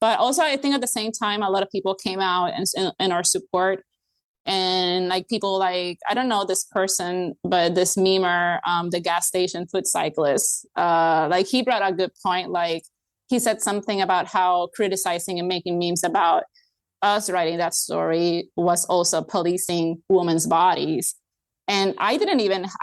But also, I think at the same time, a lot of people came out in our support. And like people like, I don't know this person, but this memer, the gas station foot cyclist, like he brought a good point. Like he said something about how criticizing and making memes about us writing that story was also policing women's bodies. And I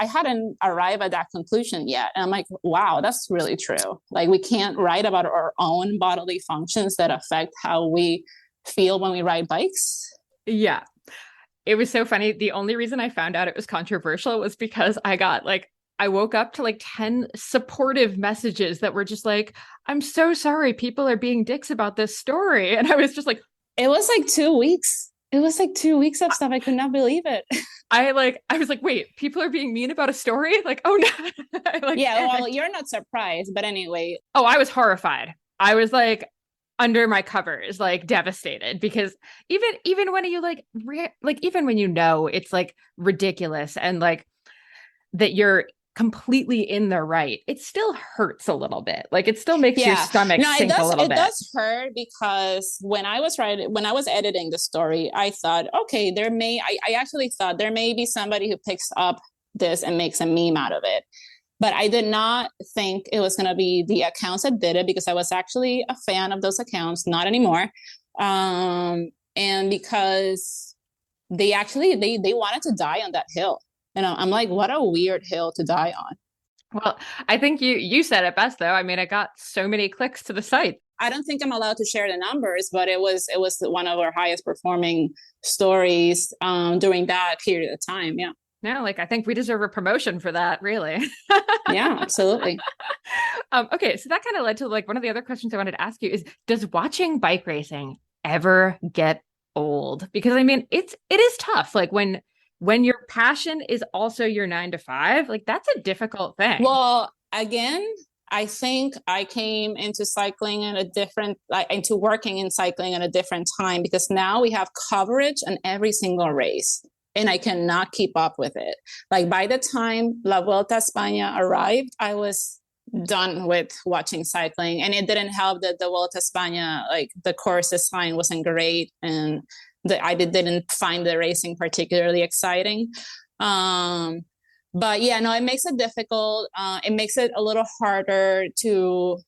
hadn't arrived at that conclusion yet. And I'm like, wow, that's really true. Like we can't write about our own bodily functions that affect how we feel when we ride bikes. Yeah. It was so funny. The only reason I found out it was controversial was because I woke up to like 10 supportive messages that were just like, I'm so sorry. People are being dicks about this story. And I was just like, it was like 2 weeks. It was like 2 weeks of stuff. I could not believe it. I was like, wait, people are being mean about a story? Like, oh no. Yeah, well, you're not surprised, but anyway. Oh, I was horrified. I was like under my covers, like devastated, because even when you even when you know it's like ridiculous and like that you're completely in the right, it still hurts a little bit. Like it still makes your stomach sink a little bit. It does hurt because when I was editing the story, I thought, okay, I actually thought there may be somebody who picks up this and makes a meme out of it. But I did not think it was going to be the accounts that did it, because I was actually a fan of those accounts, not anymore. And because they wanted to die on that hill. And I'm like, what a weird hill to die on. Well, I think you said it best, though. I mean, I got so many clicks to the site. I don't think I'm allowed to share the numbers, but it was one of our highest performing stories during that period of time. Yeah. No, like I think we deserve a promotion for that, really. Yeah, absolutely. Okay, so that kind of led to like one of the other questions I wanted to ask you is, does watching bike racing ever get old? Because I mean, it is tough. Like when your passion is also your 9 to 5, like that's a difficult thing. Well, again, I think I came into cycling into working in cycling at a different time, because now we have coverage on every single race. And I cannot keep up with it. Like by the time La Vuelta a España arrived, I was done with watching cycling. And it didn't help that the Vuelta a España, like the course design wasn't great. And I didn't find the racing particularly exciting. But yeah, no, it makes it difficult. It makes it a little harder to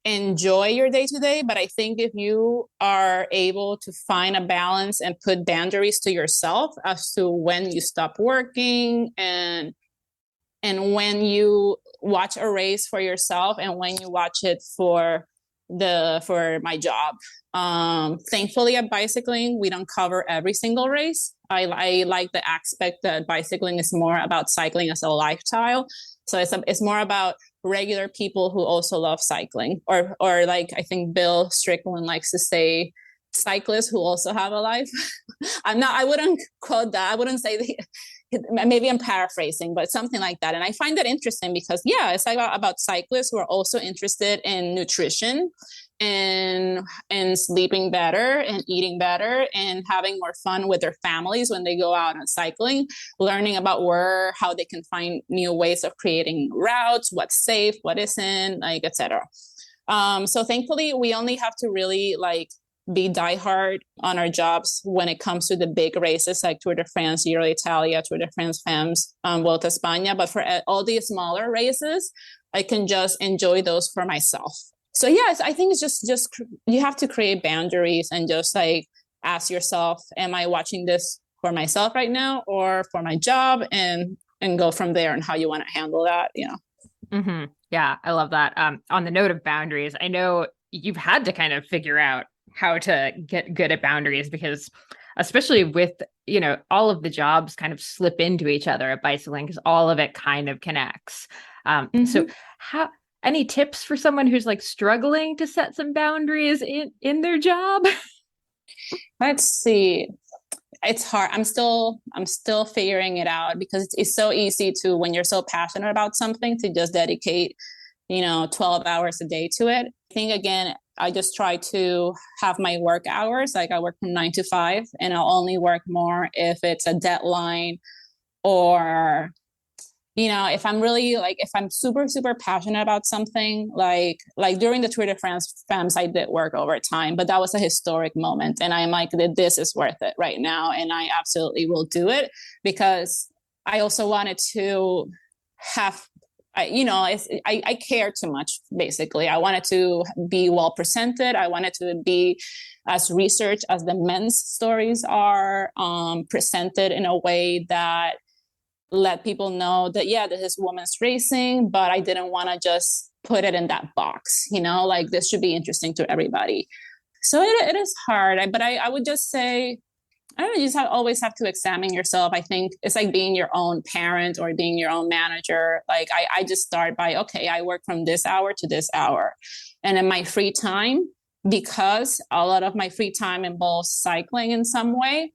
enjoy your day-to-day. But I think if you are able to find a balance and put boundaries to yourself as to when you stop working and when you watch a race for yourself and when you watch it for my job. Thankfully at bicycling, we don't cover every single race. I like the aspect that bicycling is more about cycling as a lifestyle. So it's more about regular people who also love cycling, or like I think Bill Strickland likes to say, cyclists who also have a life. I wouldn't quote that. I wouldn't say maybe I'm paraphrasing, but something like that. And I find that interesting because it's like about cyclists who are also interested in nutrition and sleeping better and eating better and having more fun with their families when they go out on cycling, learning about how they can find new ways of creating routes, what's safe, what isn't, like, etc. So thankfully we only have to really like be diehard on our jobs when it comes to the big races like Tour de France, Giro d'Italia, Tour de France Femmes, Vuelta a España. But for all these smaller races, I can just enjoy those for myself. So yes, I think it's just you have to create boundaries and just like ask yourself, am I watching this for myself right now or for my job, and go from there and how you want to handle that, Mm-hmm. Yeah, I love that. On the note of boundaries, I know you've had to kind of figure out how to get good at boundaries, because especially with, all of the jobs kind of slip into each other at bicycling because all of it kind of connects. So Any tips for someone who's like struggling to set some boundaries in their job? Let's see. It's hard. I'm still figuring it out, because it's so easy to, when you're so passionate about something, to just dedicate, 12 hours a day to it. I think, again, I just try to have my work hours. Like, I work from 9 to 5, and I'll only work more if it's a deadline, or if I'm really if I'm super, super passionate about something, like during the Tour de France FEMS, I did work overtime, but that was a historic moment. And I'm like, this is worth it right now. And I absolutely will do it, because I also wanted to have, I care too much, basically. I wanted to be well presented. I wanted to be as research as the men's stories are, presented in a way that let people know that, yeah, this is women's racing, but I didn't want to just put it in that box, this should be interesting to everybody. So it is hard, but I would just say, I don't know, you just always have to examine yourself. I think it's like being your own parent or being your own manager. Like, I just start by, okay, I work from this hour to this hour. And in my free time, because a lot of my free time involves cycling in some way,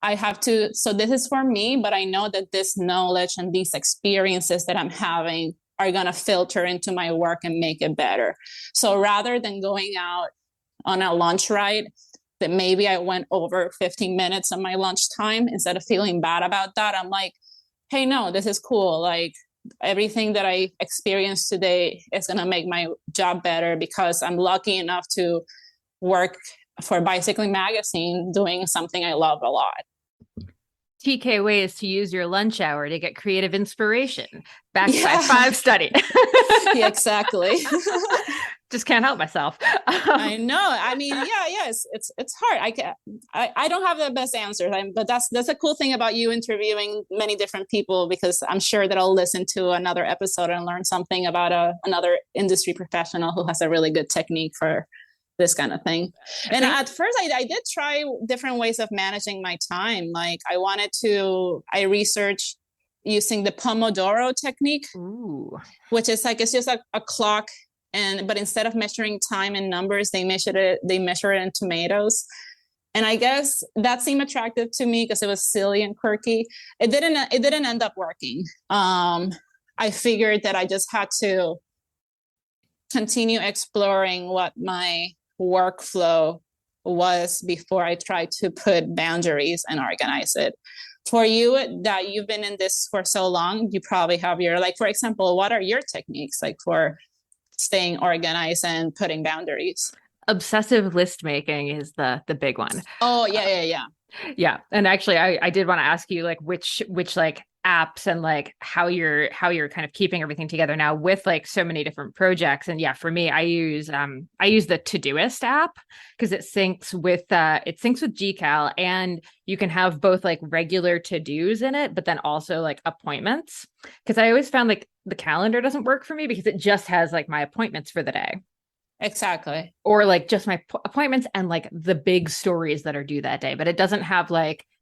I have to, so this is for me, but I know that this knowledge and these experiences that I'm having are going to filter into my work and make it better. So rather than going out on a lunch ride that maybe I went over 15 minutes of my lunchtime, instead of feeling bad about that, I'm like, hey, no, this is cool. Like, everything that I experienced today is going to make my job better, because I'm lucky enough to work for Bicycling Magazine doing something I love a lot. TK ways to use your lunch hour to get creative inspiration, backed by 5 study. Yeah, exactly. Just can't help myself. I know. I mean, yes, it's hard. I don't have the best answers, but that's a cool thing about you interviewing many different people, because I'm sure that I'll listen to another episode and learn something about another industry professional who has a really good technique for this kind of thing. And at first I did try different ways of managing my time. Like, I researched using the Pomodoro technique. Ooh. Which is like, it's just a clock, but instead of measuring time in numbers, they measure it in tomatoes. And I guess that seemed attractive to me because it was silly and quirky. It didn't end up working. I figured that I just had to continue exploring what my workflow was before I tried to put boundaries and organize it. For you, that you've been in this for so long, you probably have for example, what are your techniques for staying organized and putting boundaries? Obsessive list making is the big one. Oh, yeah. Yeah. And actually, I did want to ask you which apps and how you're kind of keeping everything together now with so many different projects. And yeah, for me, I use the Todoist app, because it syncs with GCal, and you can have both regular to-dos in it, but then also appointments. Because I always found the calendar doesn't work for me, because it just has my appointments for the day. Exactly. Or just my appointments and the big stories that are due that day, but it doesn't have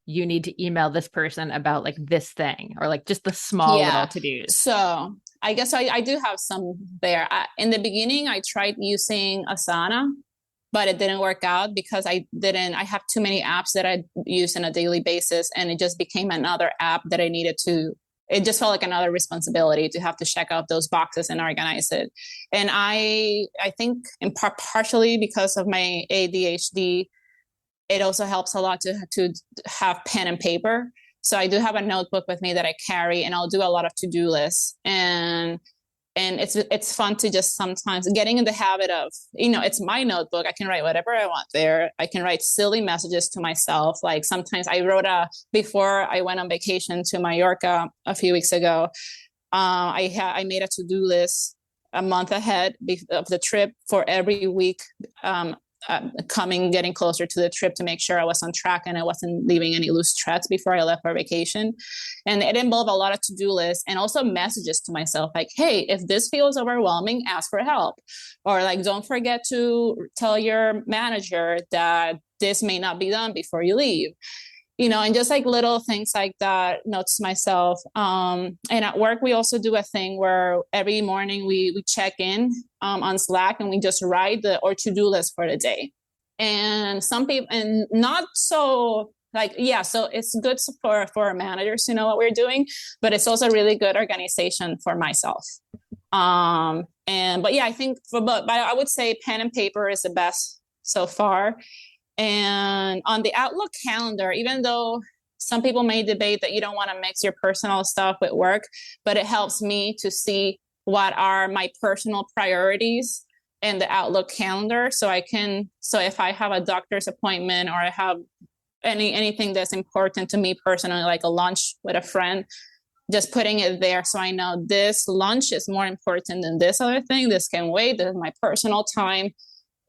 you need to email this person about this thing, or just the small little to-dos. So I guess I do have some there. In the beginning, I tried using Asana, but it didn't work out because I have too many apps that I use on a daily basis. And it just became another app that it just felt like another responsibility to have to check out those boxes and organize it. And I think in partially because of my ADHD, it also helps a lot to have pen and paper. So I do have a notebook with me that I carry, and I'll do a lot of to-do lists. And it's fun to just sometimes getting in the habit of, it's my notebook. I can write whatever I want there. I can write silly messages to myself. Like, sometimes I wrote before I went on vacation to Mallorca a few weeks ago, I made a to-do list a month ahead of the trip for every week, getting closer to the trip, to make sure I was on track and I wasn't leaving any loose threads before I left for vacation. And it involved a lot of to-do lists and also messages to myself, hey, if this feels overwhelming, ask for help. Or don't forget to tell your manager that this may not be done before you leave. and just like little things like that, notes to myself. And at work, we also do a thing where every morning we check in on Slack and we just write our to-do list for the day. And some people, and not so like, yeah, so it's good for managers to know what we're doing, but it's also really good organization for myself. But yeah, I think but I would say pen and paper is the best so far. And on the Outlook calendar, even though some people may debate that you don't want to mix your personal stuff with work, but it helps me to see what are my personal priorities in the Outlook calendar. So if I have a doctor's appointment or I have anything that's important to me personally, like a lunch with a friend, just putting it there so I know this lunch is more important than this other thing. This can wait. This is my personal time.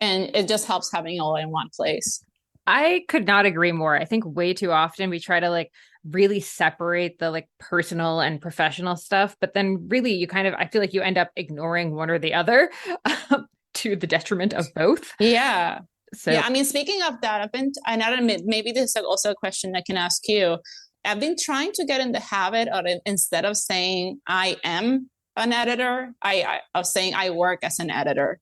And it just helps having it all in one place. I could not agree more. I think way too often we try to like really separate the like personal and professional stuff, but then really I feel like you end up ignoring one or the other to the detriment of both. Yeah. So yeah, I mean, speaking of that, maybe this is also a question I can ask you. I've been trying to get in the habit of instead of saying I am an editor, of saying I work as an editor.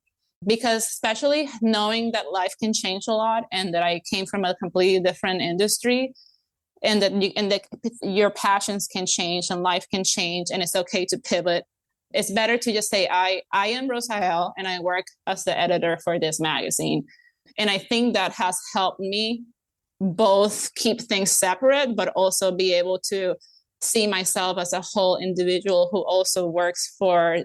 Because especially knowing that life can change a lot and that I came from a completely different industry and that your passions can change and life can change and it's okay to pivot. It's better to just say, I am Rosael and I work as the editor for this magazine. And I think that has helped me both keep things separate, but also be able to see myself as a whole individual who also works for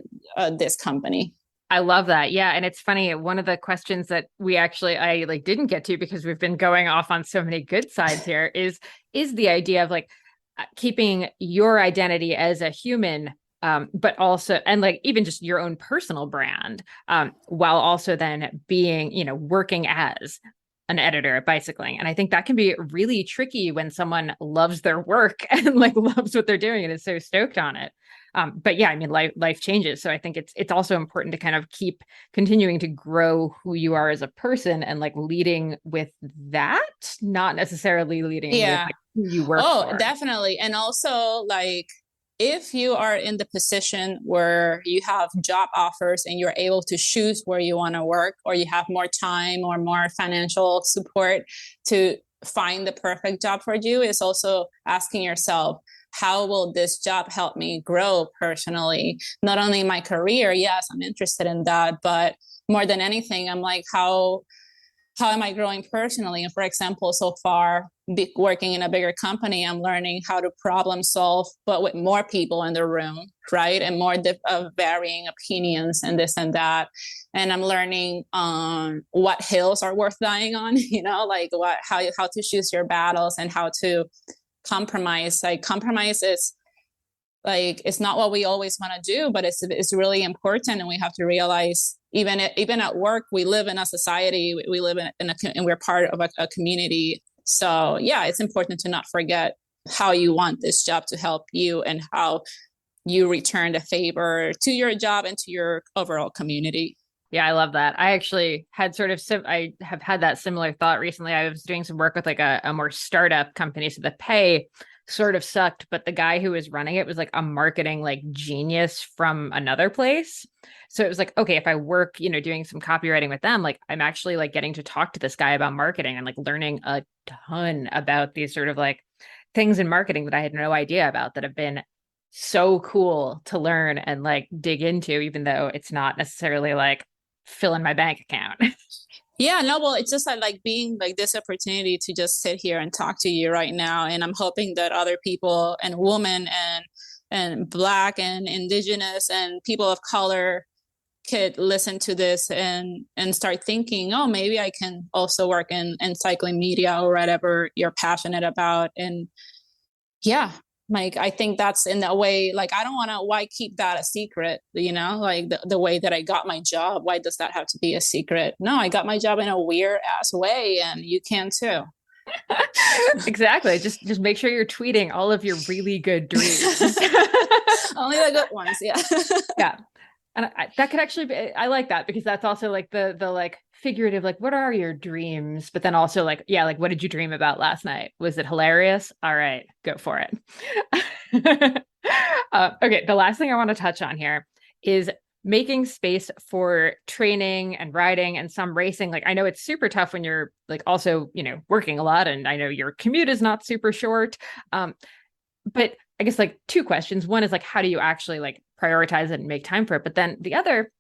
this company. I love that. Yeah. And it's funny. One of the questions that I like didn't get to because we've been going off on so many good sides here is the idea of like keeping your identity as a human, but also, and like even just your own personal brand, while also then being, working as an editor at Bicycling. And I think that can be really tricky when someone loves their work and like loves what they're doing and is so stoked on it. But yeah, I mean, life changes. So I think it's also important to kind of keep continuing to grow who you are as a person and like leading with that, not necessarily leading with like, who you work for. Oh, definitely. And also like, if you are in the position where you have job offers and you're able to choose where you want to work, or you have more time or more financial support to find the perfect job for you, is also asking yourself, how will this job help me grow personally? Not only my career, yes, I'm interested in that, but more than anything, I'm like, how am I growing personally? And for example, so far, working in a bigger company, I'm learning how to problem solve, but with more people in the room, right? And more varying opinions and this and that. And I'm learning what hills are worth dying on, like how to choose your battles and how to compromise. Like compromise is like, it's not what we always want to do, but it's really important. And we have to realize even at work, we live in a society, we live and we're part of a community. So yeah, it's important to not forget how you want this job to help you and how you return the favor to your job and to your overall community. Yeah, I love that. I actually had I have had that similar thought recently. I was doing some work with like a more startup company. So the pay sort of sucked, but the guy who was running it was like a marketing like genius from another place. So it was like, okay, if I work, doing some copywriting with them, like I'm actually like getting to talk to this guy about marketing and like learning a ton about these sort of like things in marketing that I had no idea about that have been so cool to learn and like dig into, even though it's not necessarily like fill in my bank account. Yeah, no, well, it's just like being like this opportunity to just sit here and talk to you right now. And I'm hoping that other people and women and Black and Indigenous and people of color could listen to this and start thinking, oh, maybe I can also work in cycling media or whatever you're passionate about. And yeah, like, I think that's in a way, like, I don't want to, why keep that a secret? Like the way that I got my job, why does that have to be a secret? No, I got my job in a weird ass way and you can too. Exactly. Just make sure you're tweeting all of your really good dreams. Only the good ones. Yeah. Yeah. And that could actually be, I like that, because that's also like the like figurative, like, what are your dreams? But then also like, yeah, like, what did you dream about last night? Was it hilarious? All right, go for it. Okay, the last thing I want to touch on here is making space for training and riding and some racing. Like, I know it's super tough when you're like also, working a lot, and I know your commute is not super short. But I guess like two questions. One is like, how do you actually like prioritize it and make time for it? But then the other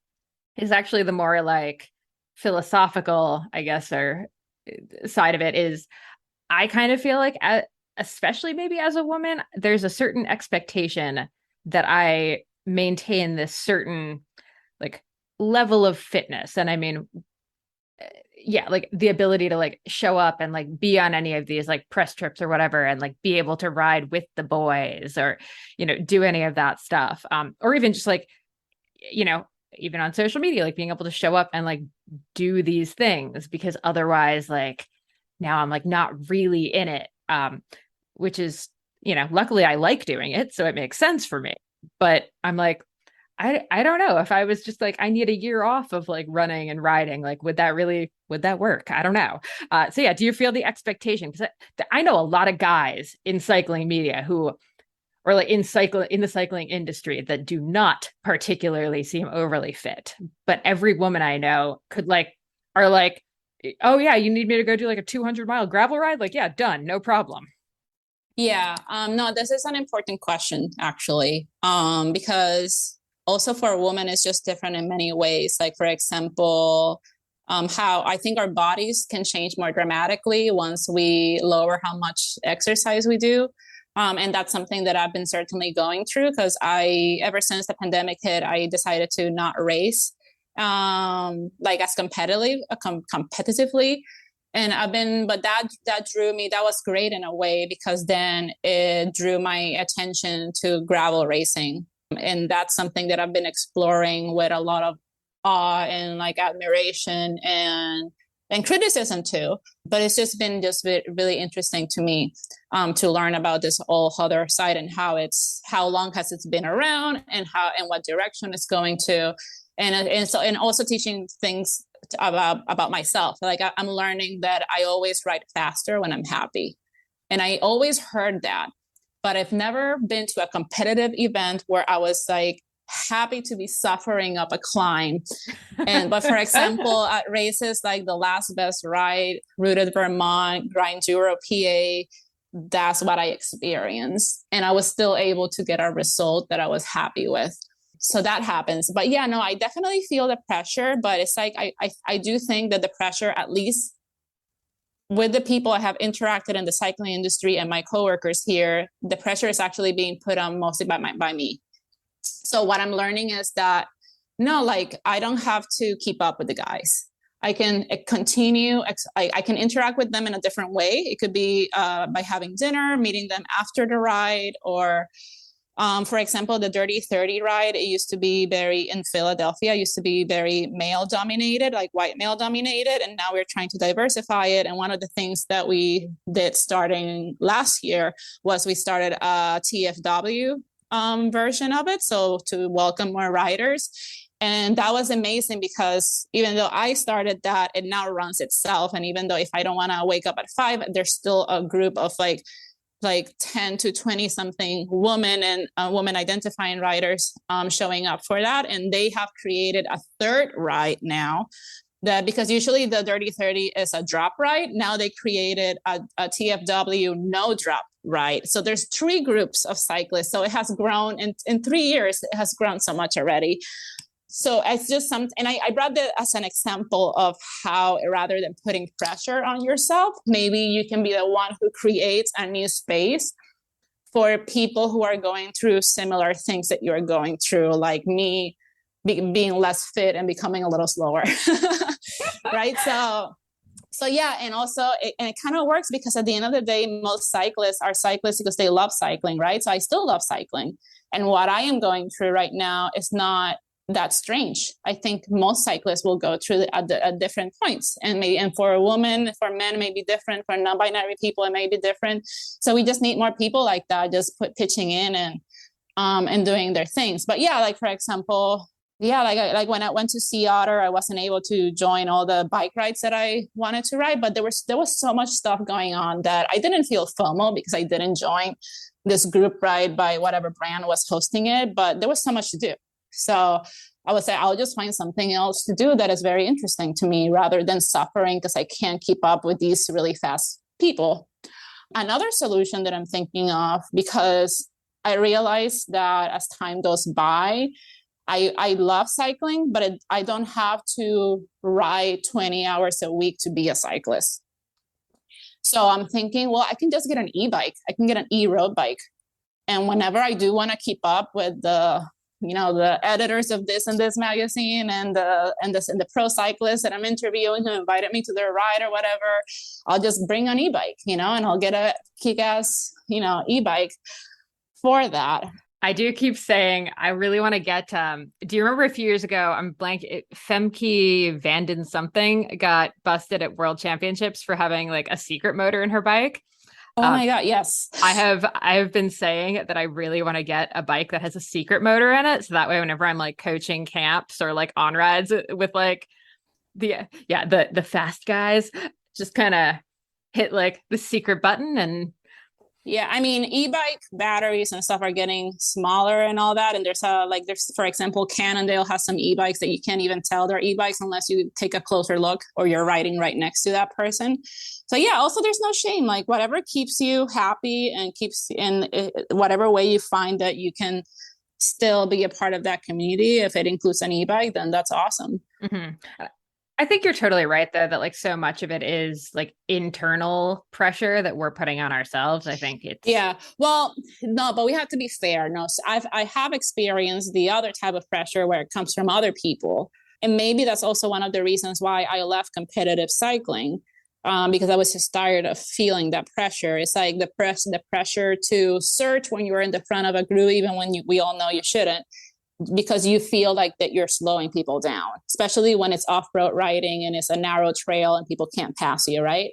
is actually the more like philosophical, I guess, or side of it is, I kind of feel like, especially maybe as a woman, there's a certain expectation that I maintain this certain like level of fitness. And I mean, yeah, like the ability to like show up and like be on any of these like press trips or whatever, and like be able to ride with the boys, or, do any of that stuff. Or even just like, even on social media, like being able to show up and like do these things, because otherwise, like, now I'm like not really in it. Which is, luckily I like doing it, so it makes sense for me. But I'm like, I don't know, if I was just like, I need a year off of like running and riding, like, would that work? I don't know. So yeah, do you feel the expectation? Because I know a lot of guys in cycling media who, or like in the cycling industry, that do not particularly seem overly fit. But every woman I know are like, oh yeah, you need me to go do like a 200-mile gravel ride? Like, yeah, done, no problem. Yeah, no, this is an important question, actually, because also for a woman, it's just different in many ways. Like, for example, how I think our bodies can change more dramatically once we lower how much exercise we do. And that's something that I've been certainly going through, because ever since the pandemic hit, I decided to not race like as competitively. And but that drew me, that was great in a way, because then it drew my attention to gravel racing. And that's something that I've been exploring with a lot of awe and like admiration and criticism too. But it's just been really interesting to me to learn about this whole other side, and how long has it been around, and what direction it's going to. And also teaching things about myself. Like, I'm learning that I always ride faster when I'm happy. And I always heard that, but I've never been to a competitive event where I was like happy to be suffering up a climb. But for example, at races like the Last Best Ride, Rooted Vermont, Grind Euro PA, that's what I experienced. And I was still able to get a result that I was happy with. So that happens. But yeah, no, I definitely feel the pressure, but it's like, I do think that the pressure, at least with the people I have interacted in the cycling industry and my coworkers here, the pressure is actually being put on mostly by me. So what I'm learning is that, no, like, I don't have to keep up with the guys. I can continue, I can interact with them in a different way. It could be by having dinner, meeting them after the ride, or for example, the Dirty 30 ride, it used to be in Philadelphia, used to be very male dominated, like white male dominated. And now we're trying to diversify it. And one of the things that we did starting last year was we started a TFW version of it. So to welcome more riders. And that was amazing, because even though I started that, it now runs itself. And even though if I don't want to wake up at 5, there's still a group of like 10 to 20 something women and women identifying riders showing up for that. And they have created a third ride now, that because usually the Dirty 30 is a drop ride. Now they created a TFW no drop ride. So there's 3 groups of cyclists. So it has grown in 3 years, it has grown so much already. So it's just something, and I brought that as an example of how, rather than putting pressure on yourself, maybe you can be the one who creates a new space for people who are going through similar things that you're going through, like me being less fit and becoming a little slower, right? So yeah, and also, it kind of works, because at the end of the day, most cyclists are cyclists because they love cycling, right? So I still love cycling. And what I am going through right now is not that strange. I think most cyclists will go through at different points, and for a woman, for men, it may be different. For non-binary people, it may be different. So we just need more people like that, just pitching in and doing their things. But yeah, like for example, Yeah, like when I went to Sea Otter, I wasn't able to join all the bike rides that I wanted to ride, but there was so much stuff going on that I didn't feel FOMO because I didn't join this group ride by whatever brand was hosting it, but there was so much to do. So I would say I'll just find something else to do that is very interesting to me rather than suffering because I can't keep up with these really fast people. Another solution that I'm thinking of, because I realized that as time goes by, I love cycling, but I don't have to ride 20 hours a week to be a cyclist. So I'm thinking, well, I can just get an e-bike. I can get an e-road bike. And whenever I do want to keep up with the editors of this and this magazine and the pro cyclists that I'm interviewing who invited me to their ride or whatever, I'll just bring an e-bike, and I'll get a kick-ass, e-bike for that. I do keep saying I really want to get. Do you remember a few years ago? I'm blank. Femke Vanden something got busted at World Championships for having like a secret motor in her bike. Oh my God, yes. I have been saying that I really want to get a bike that has a secret motor in it, so that way whenever I'm like coaching camps or like on rides with like the fast guys, just kind of hit like the secret button and. Yeah, I mean, e-bike batteries and stuff are getting smaller and all that. And there's for example, Cannondale has some e-bikes that you can't even tell they're e-bikes unless you take a closer look or you're riding right next to that person. So yeah, also there's no shame. Like whatever keeps you happy and keeps in whatever way you find that you can still be a part of that community. If it includes an e-bike, then that's awesome. Mm-hmm. I think you're totally right, though, that like so much of it is like internal pressure that we're putting on ourselves. I think it's. Yeah. Well, no, but we have to be fair. No, so I have experienced the other type of pressure where it comes from other people. And maybe that's also one of the reasons why I left competitive cycling, because I was just tired of feeling that pressure. It's like the pressure to search when you're in the front of a group, even when we all know you shouldn't, because you feel like that you're slowing people down, especially when it's off-road riding and it's a narrow trail and people can't pass you, right?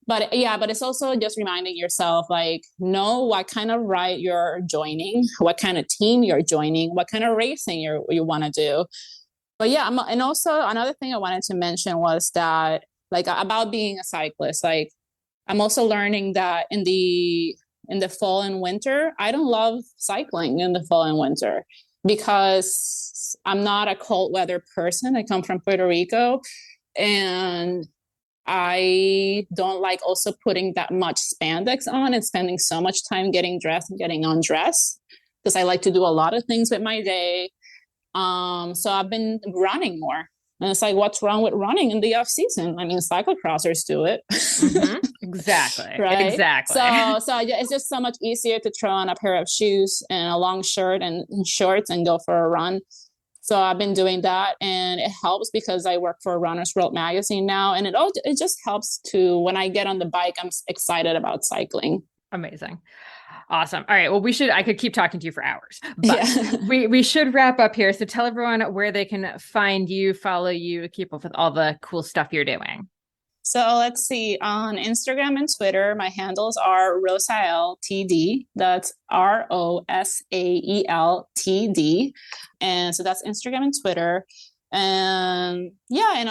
But it's also just reminding yourself, like, know what kind of ride you're joining, what kind of team you're joining, what kind of racing you want to do. But yeah, and also another thing I wanted to mention was that, like, about being a cyclist, like, I'm also learning that in the fall and winter, I don't love cycling in the fall and winter, because I'm not a cold weather person. I come from Puerto Rico and I don't like also putting that much spandex on and spending so much time getting dressed and getting undressed, because I like to do a lot of things with my day. So I've been running more. And it's like, what's wrong with running in the off season? I mean, cyclocrossers do it. Mm-hmm. Exactly. Right? Exactly. So it's just so much easier to throw on a pair of shoes and a long shirt and shorts and go for a run. So I've been doing that, and it helps because I work for Runner's World magazine now. And it just helps to, when I get on the bike, I'm excited about cycling. Amazing. Awesome. All right. Well, I could keep talking to you for hours, but we should wrap up here. So tell everyone where they can find you, follow you, keep up with all the cool stuff you're doing. So let's see, on Instagram and Twitter, my handles are Rosael TD. That's ROSAELTD. And so that's Instagram and Twitter. And yeah, and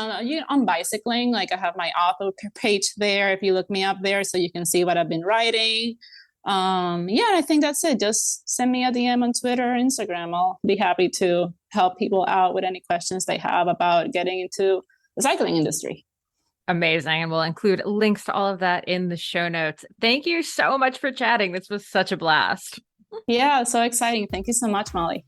on bicycling, like I have my author page there if you look me up there, so you can see what I've been writing. I think that's it. Just send me a DM on Twitter or Instagram. I'll be happy to help people out with any questions they have about getting into the cycling industry. Amazing. And we'll include links to all of that in the show notes. Thank you so much for chatting. This was such a blast. Yeah, so exciting. Thank you so much, Molly.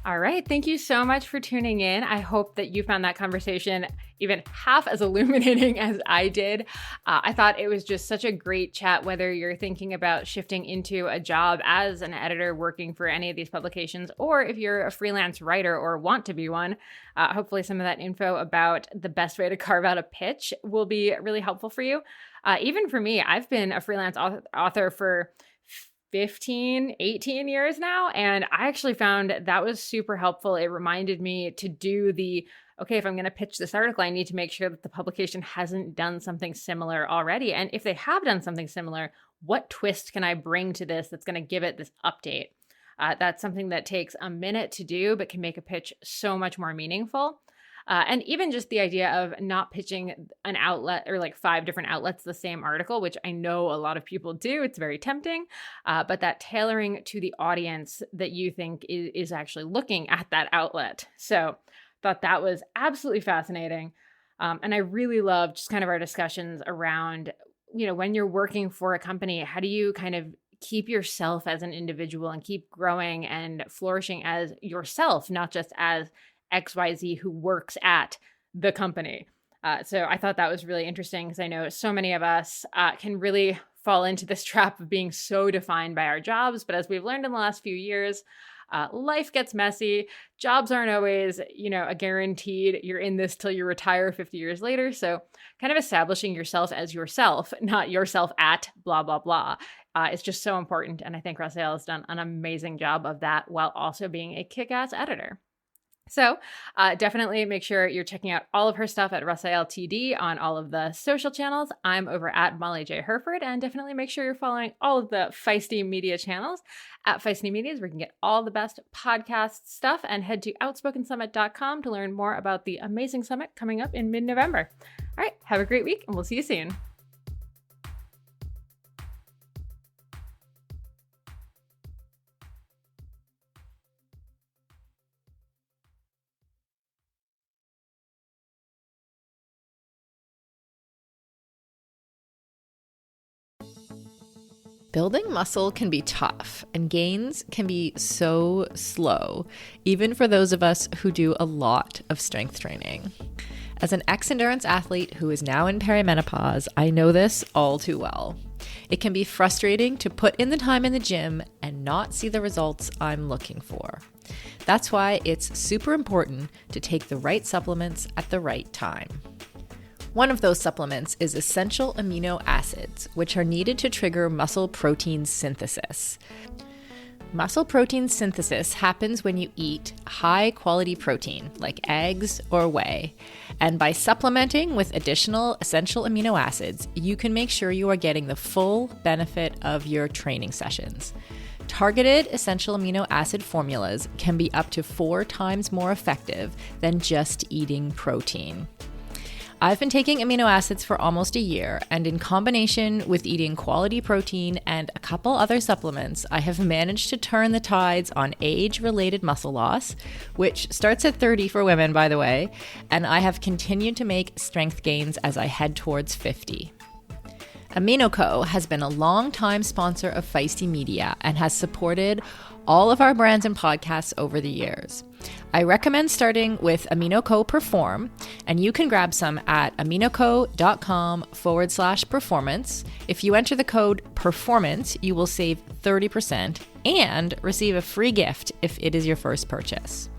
All right. Thank you so much for tuning in. I hope that you found that conversation even half as illuminating as I did. I thought it was just such a great chat, whether you're thinking about shifting into a job as an editor working for any of these publications, or if you're a freelance writer or want to be one. Hopefully some of that info about the best way to carve out a pitch will be really helpful for you. Even for me, I've been a freelance author for 15, 18 years now. And I actually found that was super helpful. It reminded me to do okay, if I'm going to pitch this article, I need to make sure that the publication hasn't done something similar already. And if they have done something similar, what twist can I bring to this that's going to give it this update? That's something that takes a minute to do, but can make a pitch so much more meaningful. And even just the idea of not pitching an outlet or like 5 different outlets the same article, which I know a lot of people do. It's very tempting, but that tailoring to the audience that you think is actually looking at that outlet. So thought that was absolutely fascinating. And I really loved just kind of our discussions around, when you're working for a company, how do you kind of keep yourself as an individual and keep growing and flourishing as yourself, not just as XYZ who works at the company. So I thought that was really interesting because I know so many of us can really fall into this trap of being so defined by our jobs. But as we've learned in the last few years, life gets messy. Jobs aren't always, a guaranteed you're in this till you retire 50 years later. So kind of establishing yourself as yourself, not yourself at blah, blah, blah, is just so important. And I think Rosael has done an amazing job of that while also being a kick-ass editor. So definitely make sure you're checking out all of her stuff at Rosael TD on all of the social channels. I'm over at Molly J. Herford, and definitely make sure you're following all of the Feisty Media channels at Feisty Media, where you can get all the best podcast stuff, and head to outspokensummit.com to learn more about the amazing summit coming up in mid-November. All right, have a great week, and we'll see you soon. Building muscle can be tough, and gains can be so slow, even for those of us who do a lot of strength training. As an ex-endurance athlete who is now in perimenopause, I know this all too well. It can be frustrating to put in the time in the gym and not see the results I'm looking for. That's why it's super important to take the right supplements at the right time. One of those supplements is essential amino acids, which are needed to trigger muscle protein synthesis. Muscle protein synthesis happens when you eat high-quality protein, like eggs or whey. And by supplementing with additional essential amino acids, you can make sure you are getting the full benefit of your training sessions. Targeted essential amino acid formulas can be up to 4 times more effective than just eating protein. I've been taking amino acids for almost a year, and in combination with eating quality protein and a couple other supplements, I have managed to turn the tides on age-related muscle loss, which starts at 30 for women, by the way, and I have continued to make strength gains as I head towards 50. AminoCo has been a long-time sponsor of Feisty Media and has supported all of our brands and podcasts over the years. I recommend starting with AminoCo Perform, and you can grab some at aminoco.com/performance. If you enter the code PERFORMANCE, you will save 30% and receive a free gift if it is your first purchase.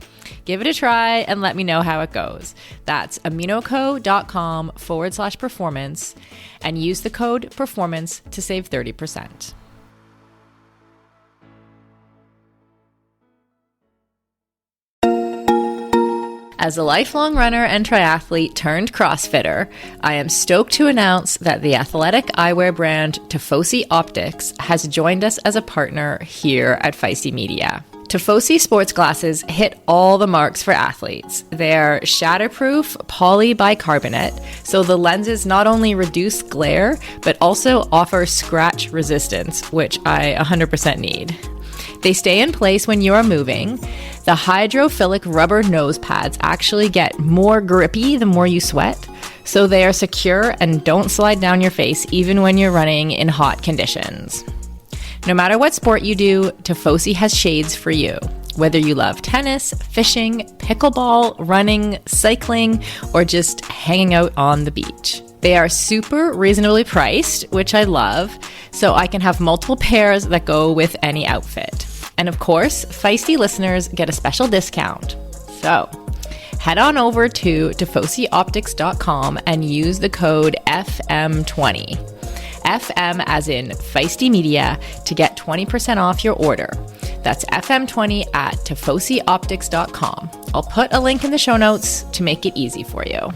Give it a try and let me know how it goes. That's aminoco.com/performance and use the code PERFORMANCE to save 30%. As a lifelong runner and triathlete turned CrossFitter, I am stoked to announce that the athletic eyewear brand Tifosi Optics has joined us as a partner here at Feisty Media. Tifosi sports glasses hit all the marks for athletes. They're shatterproof polybicarbonate, so the lenses not only reduce glare, but also offer scratch resistance, which I 100% need. They stay in place when you are moving. The hydrophilic rubber nose pads actually get more grippy the more you sweat, so they are secure and don't slide down your face even when you're running in hot conditions. No matter what sport you do, Tifosi has shades for you. Whether you love tennis, fishing, pickleball, running, cycling, or just hanging out on the beach. They are super reasonably priced, which I love, so I can have multiple pairs that go with any outfit. And of course, Feisty listeners get a special discount. So head on over to tifosioptics.com and use the code FM20. FM as in Feisty Media to get 20% off your order. That's FM20 at tifosioptics.com. I'll put a link in the show notes to make it easy for you.